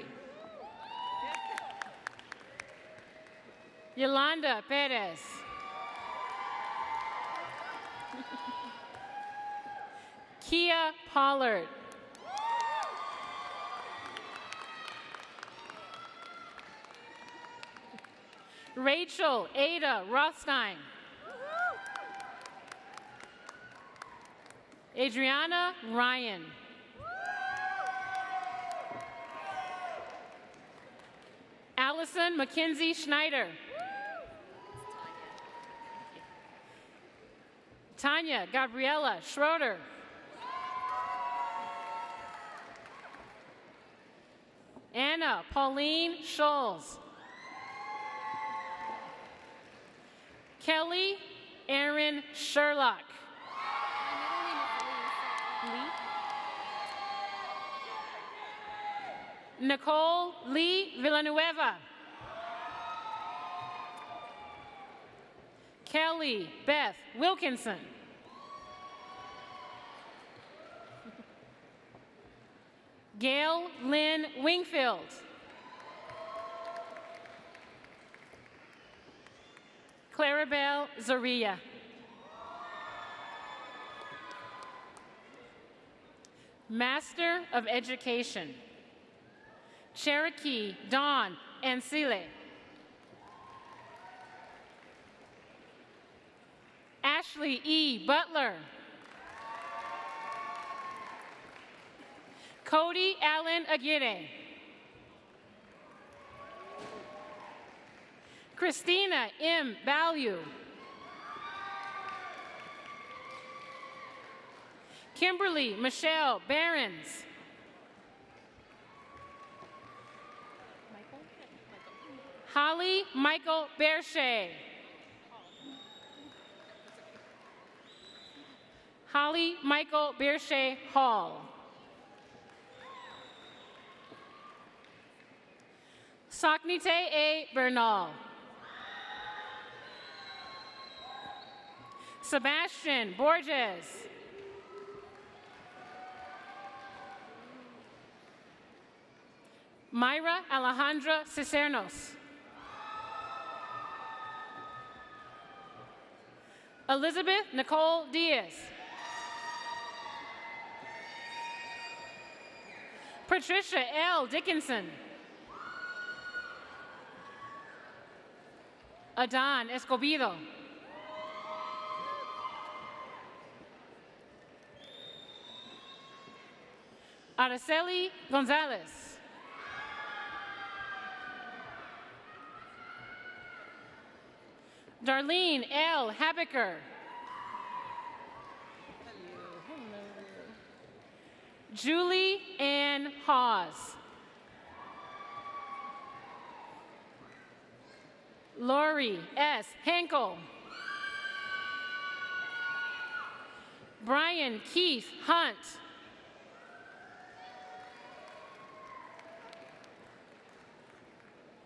Yolanda Perez. Kia Pollard. Rachel Ada Rothstein. Adriana Ryan. Allison Mackenzie Schneider. Tanya Gabriela Schroeder. Anna Pauline Scholes. Kelly Aaron Sherlock. Nicole Lee Villanueva. Kelly Beth Wilkinson. Gail Lynn Wingfield. Clarabelle Zaria. Master of Education. Cherokee Dawn Ancile. Ashley E. Butler. Cody Allen Aguirre. Christina M. Ballew. Kimberly Michelle Behrens. Holly Michael Bershay. Holly Michael Bershay Hall. Saknite A. Bernal. Sebastian Borges. Myra Alejandra Cicernos. Elizabeth Nicole Diaz. Patricia L. Dickinson. Adan Escobedo. Araceli Gonzalez. Darlene L. Habecker. Julie Ann Hawes. Lori S. Henkel. Brian Keith Hunt.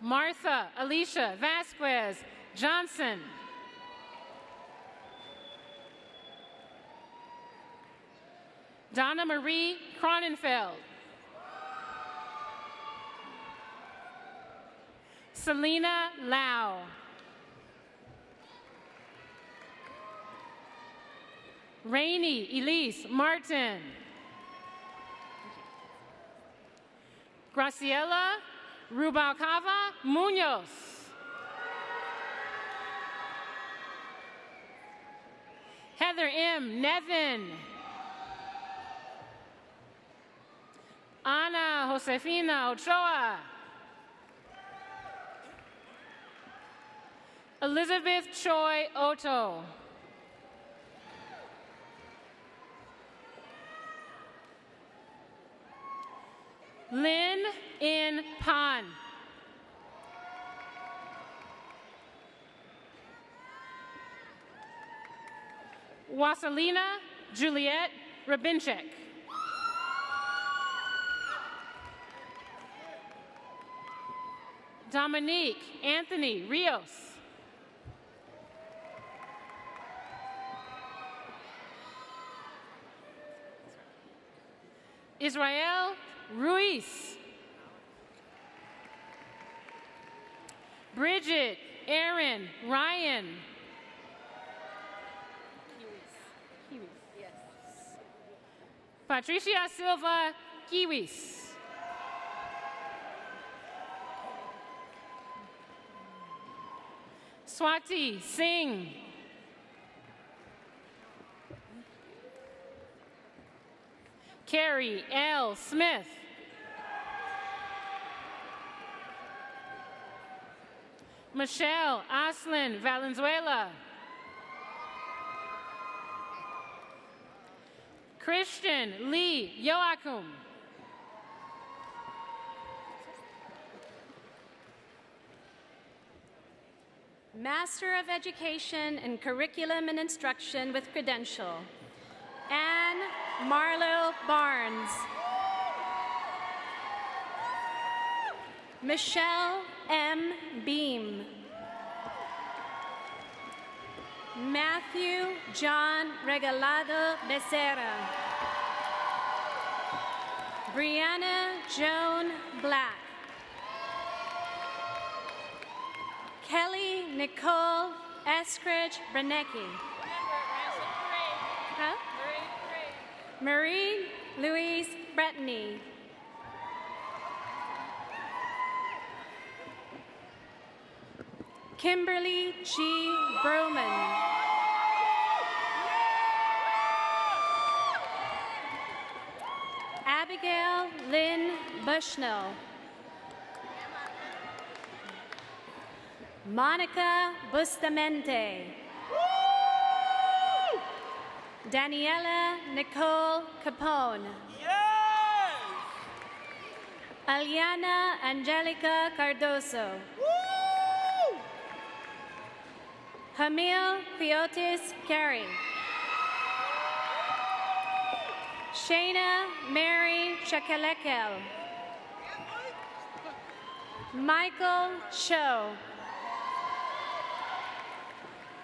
Martha Alicia Vasquez Johnson. Donna Marie Cronenfeld. Selena Lau. Rainey Elise Martin. Graciela Rubalcava Munoz. Heather M. Nevin. Ana Josefina Ochoa. Elizabeth Choi Oto. Lynn In Pan. Wasilina Juliet Rabinchek. Dominique Anthony Rios. Israel Ruiz. Bridget Aaron Ryan. Patricia Silva Kiwis. Swati Singh. Carrie L. Smith. Michelle Aslin Valenzuela. Christian Lee Joachim. Master of Education in Curriculum and Instruction with credential, Anne Marlo Barnes. Michelle M. Beam. Matthew John Regalado Becerra. Brianna Joan Black. Kelly Nicole Eskridge Branecki. Huh? Marie Louise Brettany. Kimberly G. Broman. Abigail Lynn Bushnell. Monica Bustamante. Daniela Nicole Capone. Aliana Angelica Cardoso. Hamil Theotis Carey. Shayna Mary Chakalekel. Michael Cho.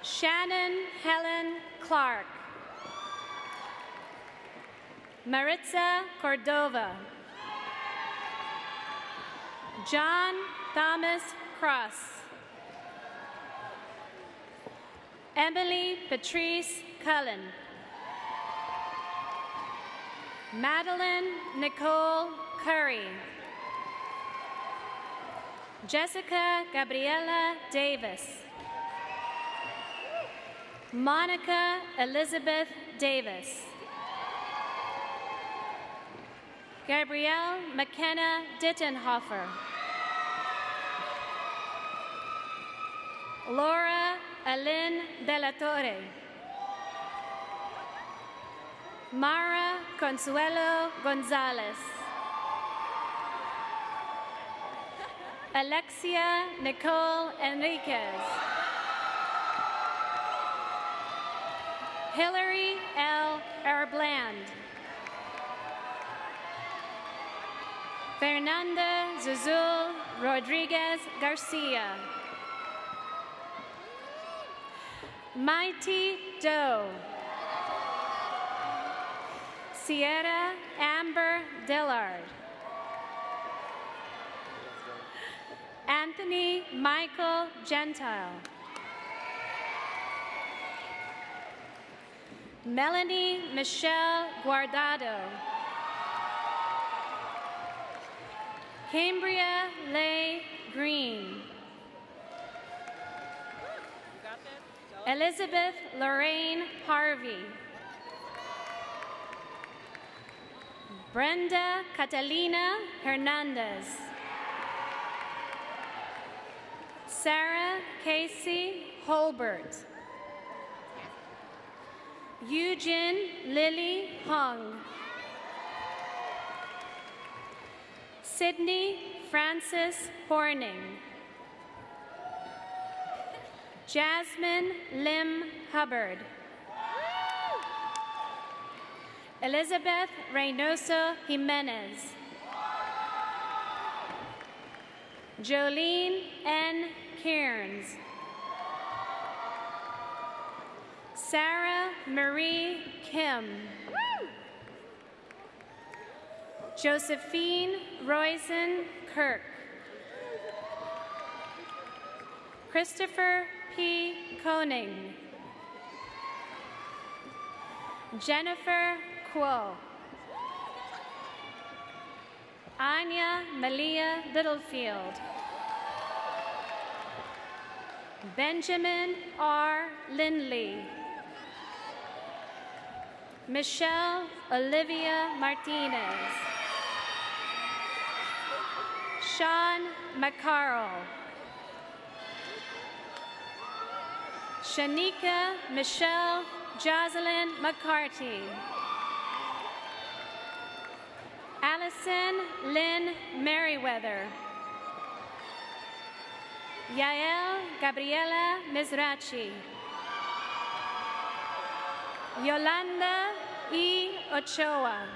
Shannon Helen Clark. Maritza Cordova. John Thomas Cross. Emily Patrice Cullen. Madeline Nicole Curry. Jessica Gabriela Davis. Monica Elizabeth Davis. Gabrielle McKenna Dittenhofer. Laura Alyn de la Torre. Mara Consuelo Gonzalez. Alexia Nicole Enriquez. Hillary L. Erbland. Fernanda Zuzul Rodriguez Garcia. Mighty Doe. Sierra Amber Dillard. Anthony Michael Gentile. Melanie Michelle Guardado. Cambria Leigh Green. Elizabeth Lorraine Harvey. Brenda Catalina Hernandez. Sarah Casey Holbert. Eugene Lily Hung. Sydney Francis Horning. Jasmine Lim Hubbard. Elizabeth Reynoso Jimenez. Jolene N. Cairns. Sarah Marie Kim. Josephine Roizen Kirk. Christopher P. Koning. Jennifer Kuo. Anya Malia Littlefield. Benjamin R. Lindley. Michelle Olivia Martinez. Sean McCarroll. Shanika Michelle Jocelyn McCarty. Allison Lynn Merriweather. Yael Gabriela Mizrachi. Yolanda E. Ochoa.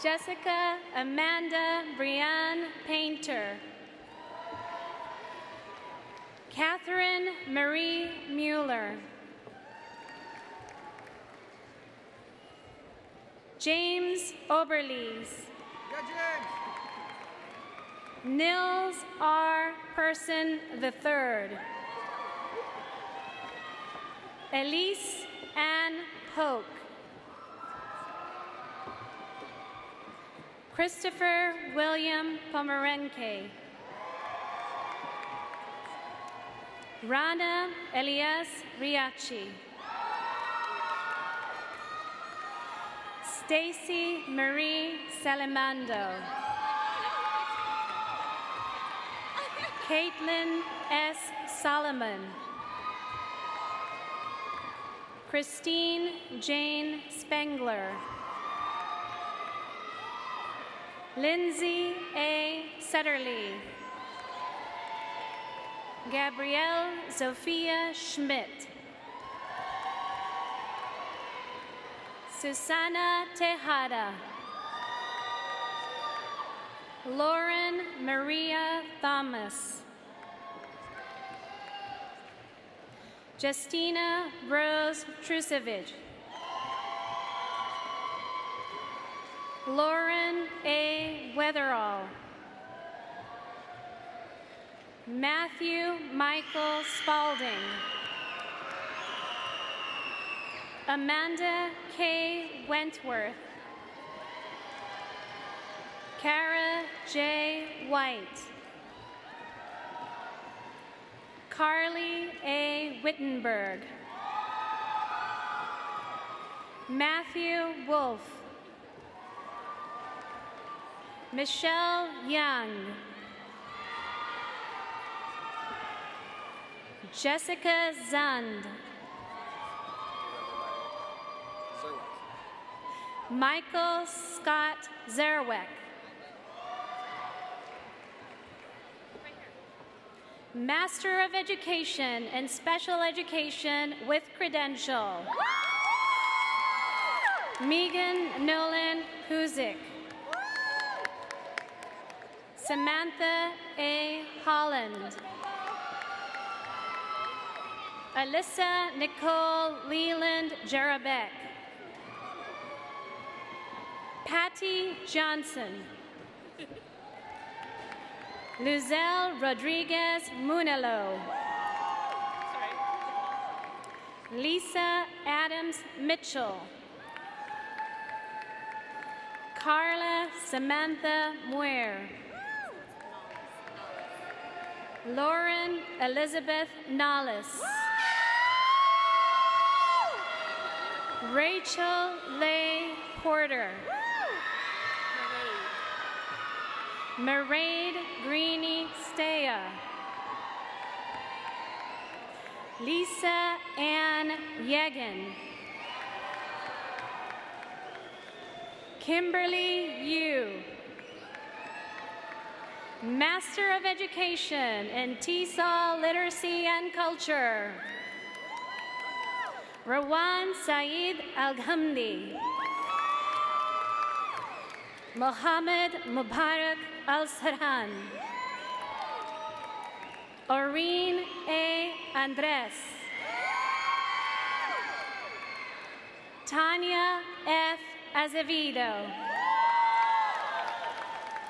Jessica Amanda Brianne Painter. Catherine Marie Mueller. James Oberlies. Nils R. Person III. Elise Ann Polk. Christopher William Pomerenke. Rana Elias Riachi. Stacy Marie Salamando. Caitlin S. Solomon. Christine Jane Spengler. Lindsay A. Sutterly. Gabrielle Zofia Schmidt. Susana Tejada. Lauren Maria Thomas. Justina Rose Trusevich. Lauren A. Weatherall. Matthew Michael Spalding. Amanda K. Wentworth. Kara J. White. Carly A. Wittenberg. Matthew Wolf. Michelle Young. Jessica Zund. Michael Scott Zerweck. Master of Education in Special Education with credential. Megan Nolan Huzik. Samantha A. Holland. Alyssa Nicole Leland Jarabek. Patty Johnson. Luzelle Rodriguez Munelo. Lisa Adams Mitchell. Carla Samantha Muir. Lauren Elizabeth Nollis. Rachel Leigh Porter. Mairead Greeny Stea. Lisa Ann Yegan. Kimberly Yu. Master of Education in TESOL Literacy and Culture. Rawan Saeed Alhamdi. Mohammed Mubarak Al-Sarhan. Oreen A. Andres. Tanya F. Azevedo.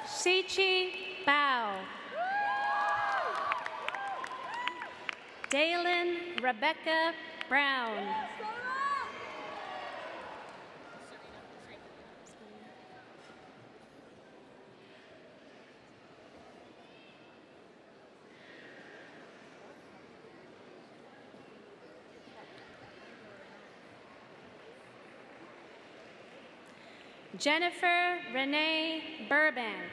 Shichi Bao. Dalen Rebecca Brown. Jennifer Renee Burbank.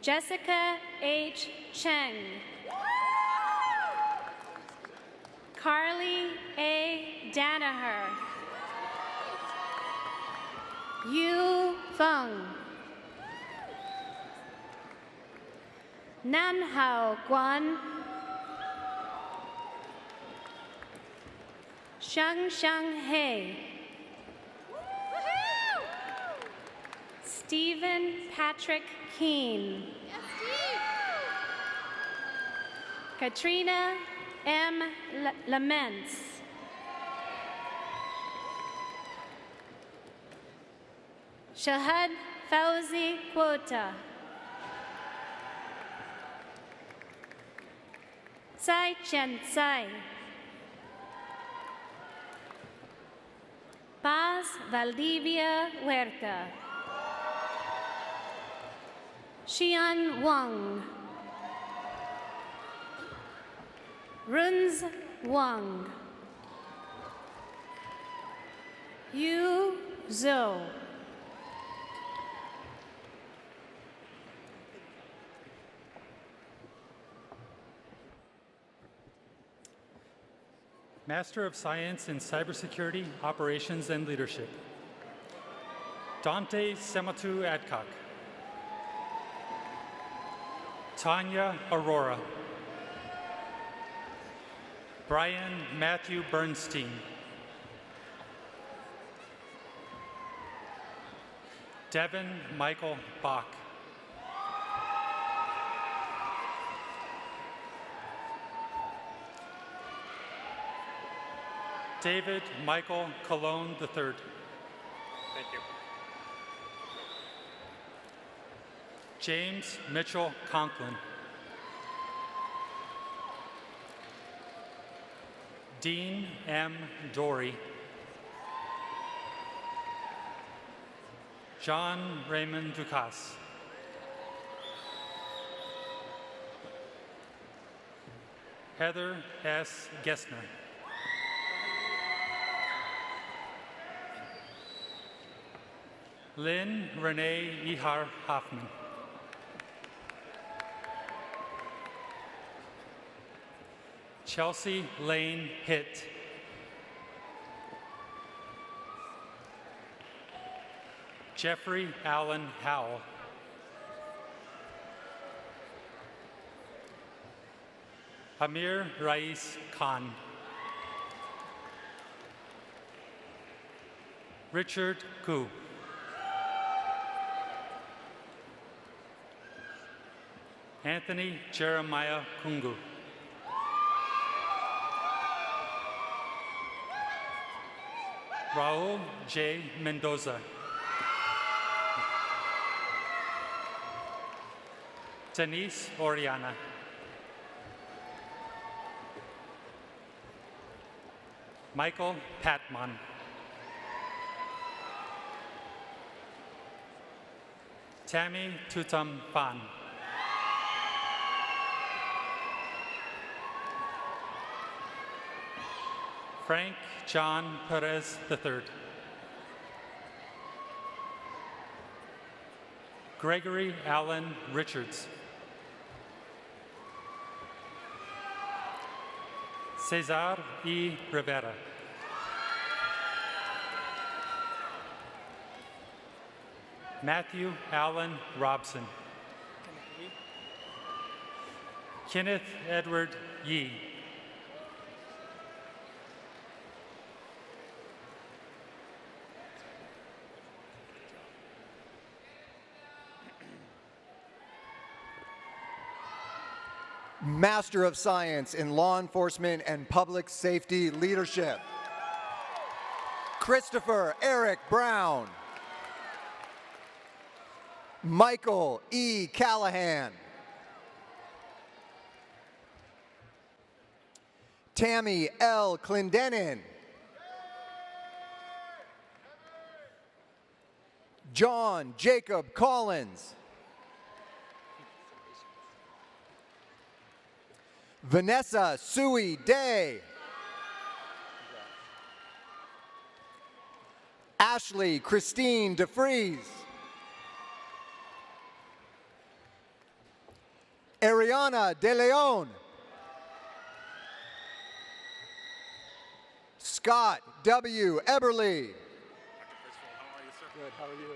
Jessica H. Cheng. Carly A. Danaher. Yu Feng. Nan Hao Guan. Shang He. Stephen Patrick Keene. Katrina M. Laments. Shahad Fauzi Quota. Tsai Chen Tsai. Paz Valdivia Huerta. Xian Wang. Runs Wang. Yu Zhou. Master of Science in Cybersecurity, Operations, and Leadership. Dante Sematu Adcock. Tanya Aurora. Brian Matthew Bernstein. Devin Michael Bach. David Michael Cologne III. Thank you. James Mitchell Conklin. Dean M. Dory. John Raymond Ducasse. Heather S. Gessner. Lynn Renee Ihar Hoffman. Chelsea Lane Hitt. Jeffrey Allen Howell. Amir Rais Khan. Richard Koo. Anthony Jeremiah Kungu. Raul J. Mendoza. Denise Oriana. Michael Patman. Tammy Tutum Phan. Frank John Perez III. Gregory Allen Richards. Cesar E. Rivera. Matthew Allen Robson. Kenneth Edward Yee. Master of Science in Law Enforcement and Public Safety Leadership. Christopher Eric Brown. Michael E. Callahan. Tammy L. Clendenin. John Jacob Collins. Vanessa Sui Day. Ashley Christine DeFries. Ariana De Leon. Scott W. Eberly. Good, how are you?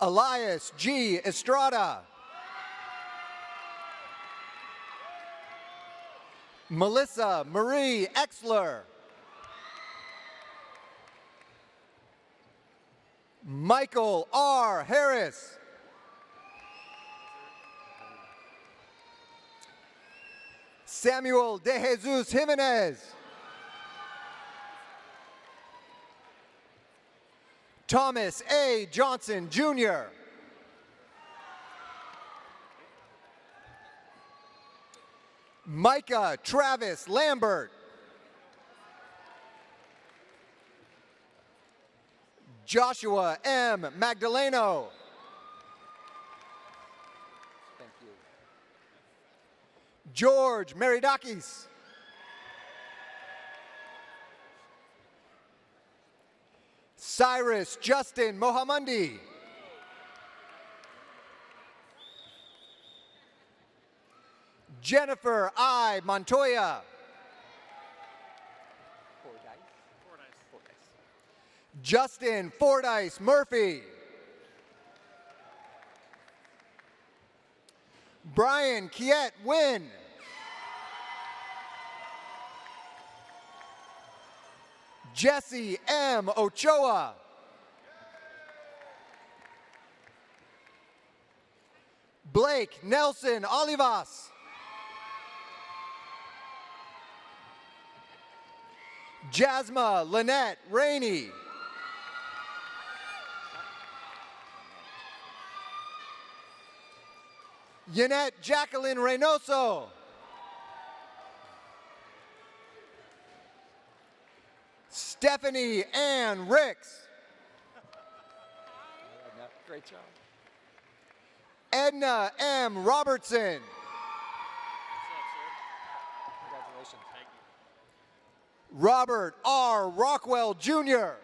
Elias G. Estrada. Melissa Marie Exler. Michael R. Harris. Samuel De Jesus Jimenez. Thomas A. Johnson, Jr. Micah Travis Lambert. Joshua M. Magdaleno. Thank you. George Meridakis. Cyrus Justin Mohammadi. Jennifer I. Montoya. Justin Fordyce Murphy. Brian Kiet Wynn. Jesse M. Ochoa. Blake Nelson Olivas. Jasma Lynette Rainey. Yannette Jacqueline Reynoso. Stephanie Ann Ricks. Great job. Edna M. Robertson. Congratulations. Thank you. Robert R. Rockwell, Jr.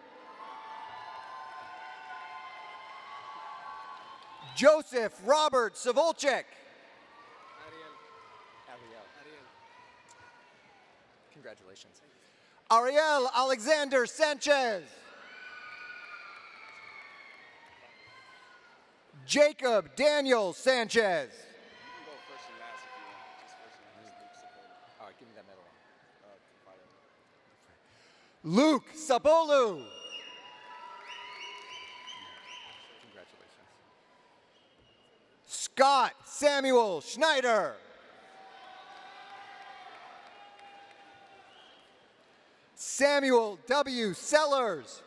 Joseph Robert Savolchek. Ariel. Congratulations. Ariel Alexander Sanchez. Jacob Daniel Sanchez. All right, give me that medal. Luke Sapolu. Congratulations. Scott Samuel Schneider. Samuel W. Sellers.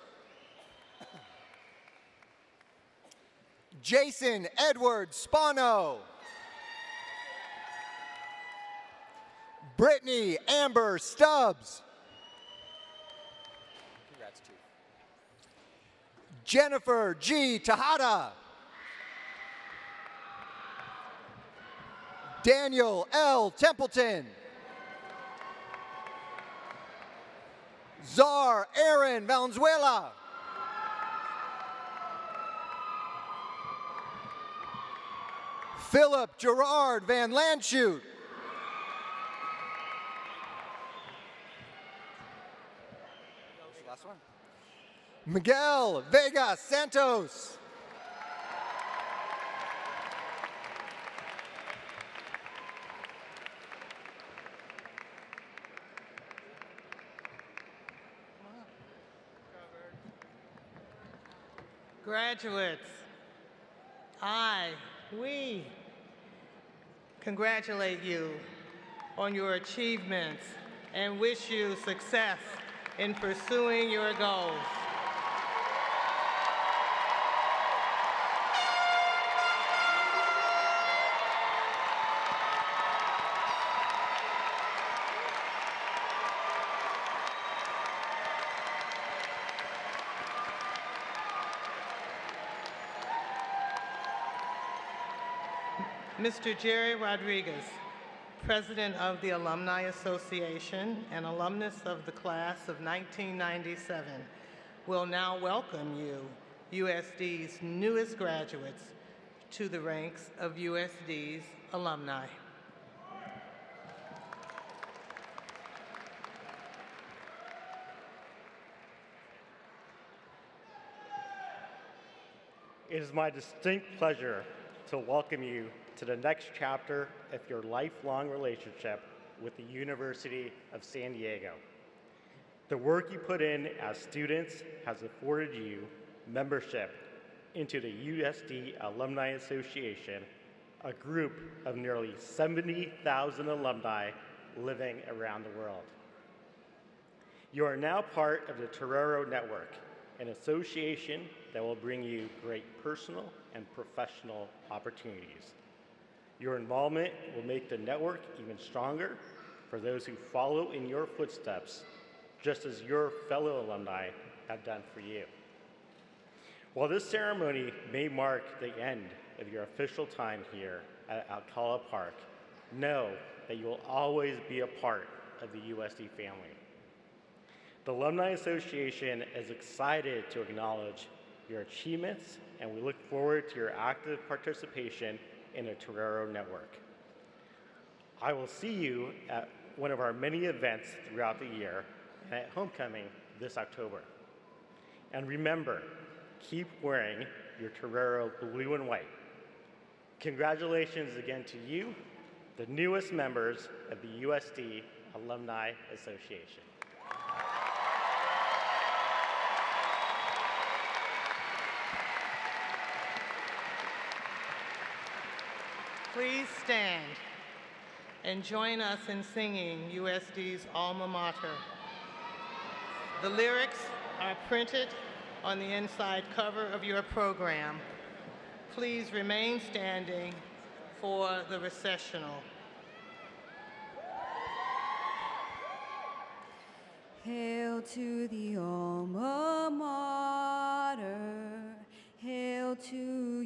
Jason Edward Spano. Brittany Amber Stubbs. Congrats, Chief. Jennifer G. Tejada. Daniel L. Templeton. Czar Aaron Valenzuela. Philip Gerard Van Landshoot. Last one. Miguel Vega Santos. Graduates, we congratulate you on your achievements and wish you success in pursuing your goals. Mr. Jerry Rodriguez, President of the Alumni Association and alumnus of the class of 1997, will now welcome you, USD's newest graduates, to the ranks of USD's alumni. It is my distinct pleasure to welcome you to the next chapter of your lifelong relationship with the University of San Diego. The work you put in as students has afforded you membership into the USD Alumni Association, a group of nearly 70,000 alumni living around the world. You are now part of the Torero Network, an association that will bring you great personal and professional opportunities. Your involvement will make the network even stronger for those who follow in your footsteps, just as your fellow alumni have done for you. While this ceremony may mark the end of your official time here at Alcala Park, know that you will always be a part of the USD family. The Alumni Association is excited to acknowledge your achievements, and we look forward to your active participation in the Torero Network. I will see you at one of our many events throughout the year and at Homecoming this October. And remember, keep wearing your Torero blue and white. Congratulations again to you, the newest members of the USD Alumni Association. Please stand and join us in singing USD's alma mater. The lyrics are printed on the inside cover of your program. Please remain standing for the recessional. Hail to the alma mater, hail to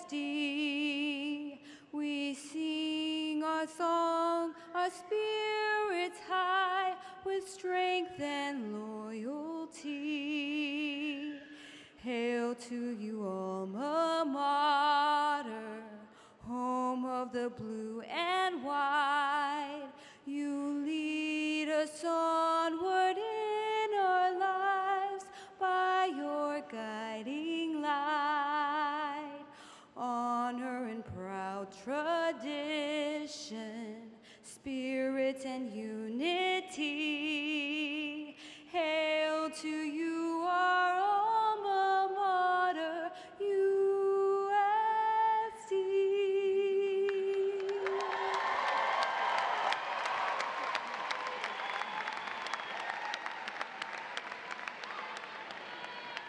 USD. We sing our song, our spirits high, with strength and loyalty. Hail to you, alma mater, home of the blue and white. You lead us onward in our lives by your guiding light. Honor and proud tradition, spirit and unity. Hail to you, our alma mater, USD.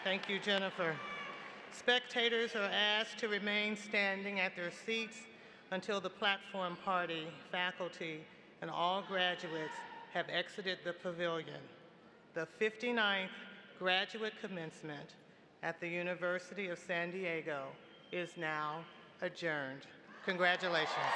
Thank you, Jennifer. Spectators are asked to remain standing at their seats until the platform party, faculty, and all graduates have exited the pavilion. The 59th graduate commencement at the University of San Diego is now adjourned. Congratulations.